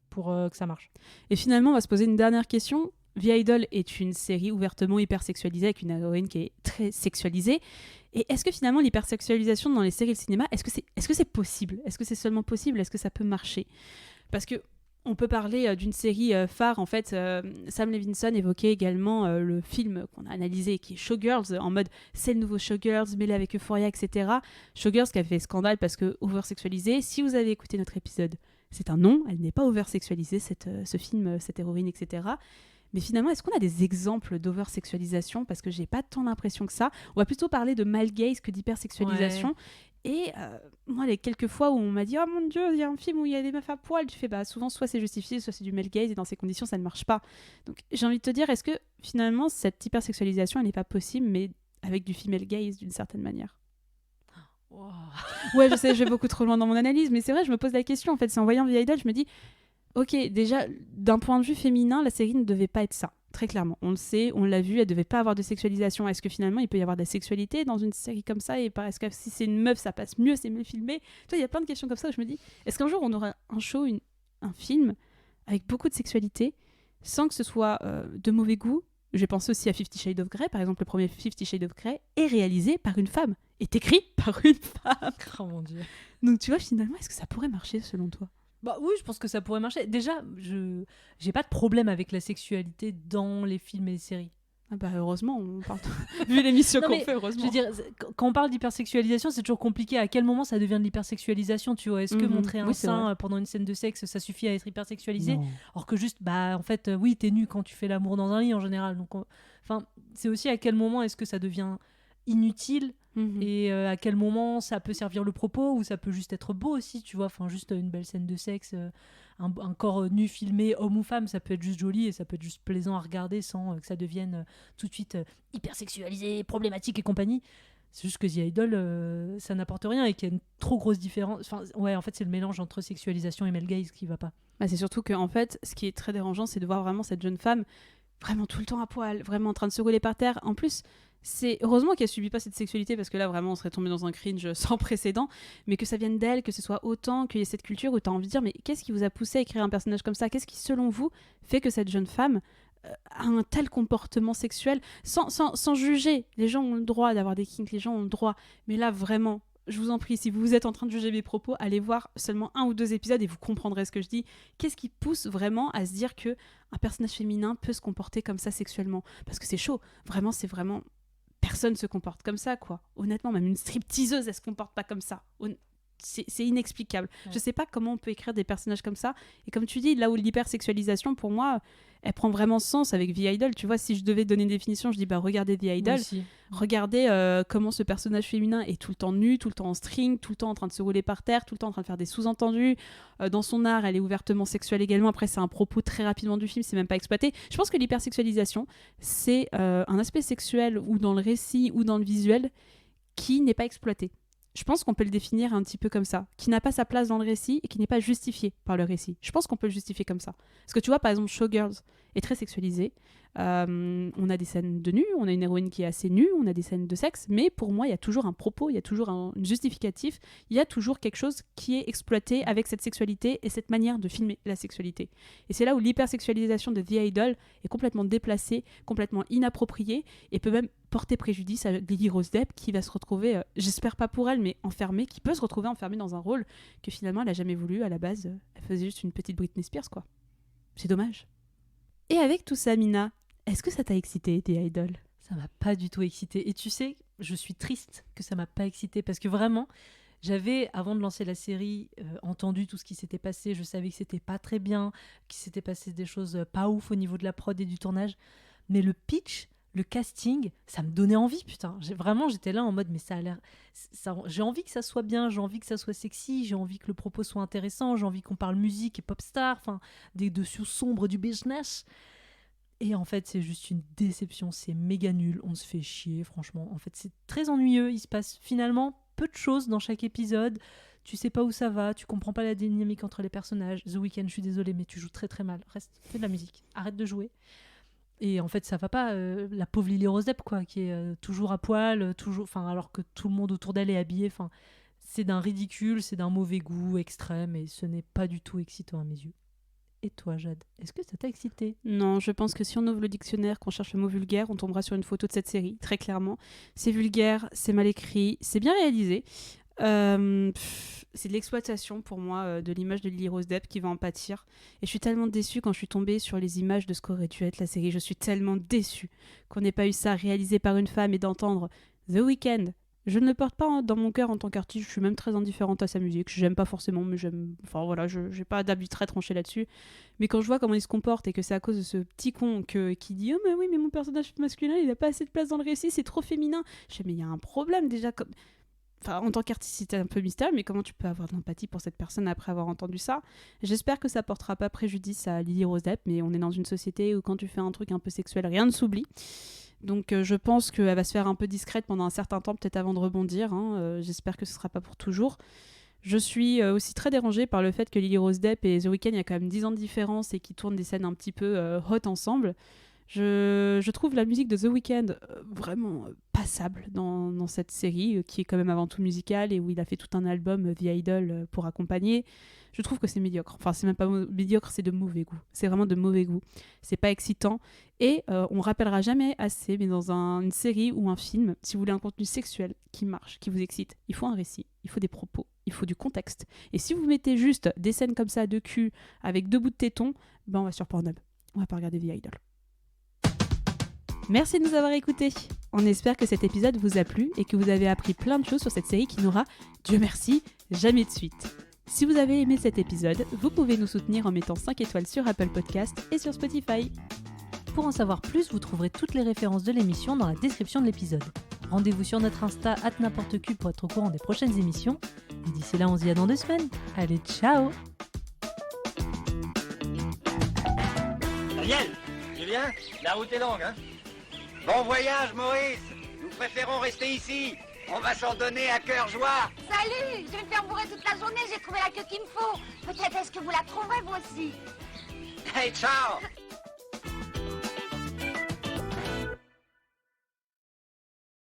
pour que ça marche. Et finalement, on va se poser une dernière question. The Idol est une série ouvertement hypersexualisée avec une héroïne qui est très sexualisée. Et est-ce que finalement l'hypersexualisation dans les séries de cinéma, est-ce que c'est possible ? Est-ce que c'est seulement possible ? Est-ce que ça peut marcher ? Parce que on peut parler d'une série phare, en fait. Sam Levinson évoquait également le film qu'on a analysé, qui est Showgirls, en mode c'est le nouveau Showgirls, mêlé avec Euphoria, etc. Showgirls qui a fait scandale parce que oversexualisé. Si vous avez écouté notre épisode, c'est un non, elle n'est pas oversexualisée, ce film, cette héroïne, etc. Mais finalement, est-ce qu'on a des exemples d'oversexualisation ? Parce que j'ai pas tant l'impression que ça. On va plutôt parler de male gaze que d'hypersexualisation. Ouais. Et moi, les quelques fois où on m'a dit « Oh mon Dieu, il y a un film où il y a des meufs à poil », tu fais souvent, soit c'est justifié, soit c'est du male gaze, et dans ces conditions, ça ne marche pas. Donc j'ai envie de te dire, est-ce que finalement, cette hypersexualisation, elle n'est pas possible, mais avec du female gaze d'une certaine manière ? Wow. Ouais, je sais, je vais beaucoup trop loin dans mon analyse, mais c'est vrai, je me pose la question. En fait, c'est en voyant The Idol, je me dis... Ok, déjà, d'un point de vue féminin, la série ne devait pas être ça. Très clairement, on le sait, on l'a vu, elle devait pas avoir de sexualisation. Est-ce que finalement il peut y avoir de la sexualité dans une série comme ça, et est-ce que si c'est une meuf ça passe mieux, c'est mieux filmé? Tu vois, il y a plein de questions comme ça où je me dis, est-ce qu'un jour on aura un show, un film avec beaucoup de sexualité sans que ce soit de mauvais goût? J'ai pensé aussi à 50 Shades of Grey, par exemple. Le premier 50 Shades of Grey est réalisé par une femme, est écrit par une femme. Oh mon Dieu. Donc tu vois, finalement, est-ce que ça pourrait marcher selon toi? Bah oui, je pense que ça pourrait marcher. Déjà, j'ai pas de problème avec la sexualité dans les films et les séries. Ah bah heureusement, on parle vu l'émission Non, qu'on mais fait, heureusement. Je veux dire, quand on parle d'hypersexualisation, c'est toujours compliqué. À quel moment ça devient de l'hypersexualisation, tu vois? Est-ce que montrer un Oui, c'est sein vrai. pendant une scène de sexe, ça suffit à être hypersexualisé? Non. Alors que juste, bah en fait, oui, t'es nu quand tu fais l'amour dans un lit en général. Donc, enfin, c'est aussi à quel moment est-ce que ça devient inutile et à quel moment ça peut servir le propos, ou ça peut juste être beau aussi, tu vois? Enfin, juste une belle scène de sexe, un corps nu filmé, homme ou femme, ça peut être juste joli et ça peut être juste plaisant à regarder sans que ça devienne tout de suite hypersexualisé, problématique et compagnie. C'est juste que The Idol, ça n'apporte rien et qu'il y a une trop grosse différence. Enfin, ouais, en fait, c'est le mélange entre sexualisation et male gaze qui va pas. Bah, c'est surtout que en fait, ce qui est très dérangeant, c'est de voir vraiment cette jeune femme vraiment tout le temps à poil, vraiment en train de se rouler par terre. En plus, c'est heureusement qu'elle subit pas cette sexualité, parce que là vraiment on serait tombé dans un cringe sans précédent, mais que ça vienne d'elle, que ce soit autant, qu'il y ait cette culture où tu as envie de dire mais qu'est-ce qui vous a poussé à écrire un personnage comme ça? Qu'est-ce qui selon vous fait que cette jeune femme a un tel comportement sexuel, sans juger? Les gens ont le droit d'avoir des kinks, les gens ont le droit, mais là vraiment, je vous en prie, si vous êtes en train de juger mes propos, allez voir seulement 1 ou 2 épisodes et vous comprendrez ce que je dis. Qu'est-ce qui pousse vraiment à se dire que un personnage féminin peut se comporter comme ça sexuellement? Parce que c'est chaud, vraiment, c'est vraiment... Personne se comporte comme ça, quoi. Honnêtement, même une stripteaseuse, elle se comporte pas comme ça. C'est inexplicable. Ouais. Je sais pas comment on peut écrire des personnages comme ça. Et comme tu dis, là où l'hypersexualisation, pour moi, elle prend vraiment sens avec The Idol. Tu vois, si je devais donner une définition, je dis, bah regardez The Idol. Moi aussi. Regardez comment ce personnage féminin est tout le temps nu, tout le temps en string, tout le temps en train de se rouler par terre, tout le temps en train de faire des sous-entendus. Dans son art, elle est ouvertement sexuelle également. Après, c'est un propos très rapidement du film, c'est même pas exploité. Je pense que l'hypersexualisation, c'est un aspect sexuel ou dans le récit ou dans le visuel qui n'est pas exploité. Je pense qu'on peut le définir un petit peu comme ça, qui n'a pas sa place dans le récit et qui n'est pas justifié par le récit. Je pense qu'on peut le justifier comme ça. Parce que tu vois, par exemple, Showgirls est très sexualisé. On a des scènes de nu, on a une héroïne qui est assez nue, on a des scènes de sexe, mais pour moi, il y a toujours un propos, il y a toujours un justificatif, il y a toujours quelque chose qui est exploité avec cette sexualité et cette manière de filmer la sexualité. Et c'est là où l'hypersexualisation de The Idol est complètement déplacée, complètement inappropriée, et peut même porter préjudice à Lily Rose Depp qui va se retrouver, j'espère pas pour elle, mais enfermée, qui peut se retrouver enfermée dans un rôle que finalement elle a jamais voulu. À la base, elle faisait juste une petite Britney Spears, quoi. C'est dommage. Et avec tout ça, Mina, est-ce que ça t'a excité, The Idol? Ça m'a pas du tout excitée. Et tu sais, je suis triste que ça m'a pas excitée parce que vraiment, j'avais, avant de lancer la série, entendu tout ce qui s'était passé. Je savais que c'était pas très bien, qu'il s'était passé des choses pas ouf au niveau de la prod et du tournage. Mais le pitch, le casting, ça me donnait envie, putain. J'étais là en mode, mais ça a l'air... j'ai envie que ça soit bien, j'ai envie que ça soit sexy, j'ai envie que le propos soit intéressant, j'ai envie qu'on parle musique et pop star, enfin, des dessous sombres du business. Et en fait, c'est juste une déception, c'est méga nul, on se fait chier, franchement. En fait, c'est très ennuyeux, il se passe finalement peu de choses dans chaque épisode. Tu sais pas où ça va, tu comprends pas la dynamique entre les personnages. The Weeknd, je suis désolée, mais tu joues très très mal. Reste, fais de la musique, arrête de jouer. Et en fait, ça va pas. La pauvre Lily Rose Depp, quoi, qui est toujours à poil, alors que tout le monde autour d'elle est habillé. Enfin, c'est d'un ridicule, c'est d'un mauvais goût extrême, et ce n'est pas du tout excitant à mes yeux. Et toi, Jade, est-ce que ça t'a excité? Non, je pense que si on ouvre le dictionnaire, qu'on cherche le mot vulgaire, on tombera sur une photo de cette série, très clairement. C'est vulgaire, c'est mal écrit, c'est bien réalisé. C'est de l'exploitation pour moi de l'image de Lily Rose Depp qui va en pâtir. Et je suis tellement déçue quand je suis tombée sur les images de ce qu'aurait dû être la série. Je suis tellement déçue qu'on n'ait pas eu ça réalisé par une femme et d'entendre The Weeknd. Je ne le porte pas dans mon cœur en tant qu'artiste, je suis même très indifférente à sa musique. J'aime pas forcément, mais j'aime. Enfin voilà, je n'ai pas d'avis très tranché là-dessus. Mais quand je vois comment il se comporte et que c'est à cause de ce petit con qui dit oh, mais oui, mais mon personnage masculin, il n'a pas assez de place dans le récit, c'est trop féminin. Je dis mais il y a un problème déjà. Enfin, en tant qu'artiste, c'était un peu mystérieux, mais comment tu peux avoir de l'empathie pour cette personne après avoir entendu ça? J'espère que ça portera pas préjudice à Lily Rose Depp, mais on est dans une société où quand tu fais un truc un peu sexuel, rien ne s'oublie. Donc je pense qu'elle va se faire un peu discrète pendant un certain temps, peut-être avant de rebondir. J'espère que ce sera pas pour toujours. Je suis aussi très dérangée par le fait que Lily Rose Depp et The Weeknd, il y a quand même 10 ans de différence et qu'ils tournent des scènes un petit peu hot ensemble. Je trouve la musique de The Weeknd vraiment passable dans cette série qui est quand même avant tout musicale et où il a fait tout un album The Idol pour accompagner. Je trouve que c'est médiocre. Enfin, c'est même pas médiocre, c'est de mauvais goût. C'est vraiment de mauvais goût. C'est pas excitant. Et on rappellera jamais assez, mais dans une série ou un film, si vous voulez un contenu sexuel qui marche, qui vous excite, il faut un récit, il faut des propos, il faut du contexte. Et si vous mettez juste des scènes comme ça de cul avec 2 bouts de téton, ben on va sur Pornhub. On va pas regarder The Idol. Merci de nous avoir écoutés. On espère que cet épisode vous a plu et que vous avez appris plein de choses sur cette série qui n'aura, Dieu merci, jamais de suite. Si vous avez aimé cet épisode, vous pouvez nous soutenir en mettant 5 étoiles sur Apple Podcast et sur Spotify. Pour en savoir plus, vous trouverez toutes les références de l'émission dans la description de l'épisode. Rendez-vous sur notre Insta @n'importecu pour être au courant des prochaines émissions. Et d'ici là, on se dit à dans 2 semaines. Allez, ciao! Daniel, Julien, la route est longue, hein? Bon voyage, Maurice. Nous préférons rester ici. On va s'en donner à cœur joie. Salut, je vais me faire bourrer toute la journée, j'ai trouvé la queue qu'il me faut. Peut-être est-ce que vous la trouverez vous aussi. Hey, ciao.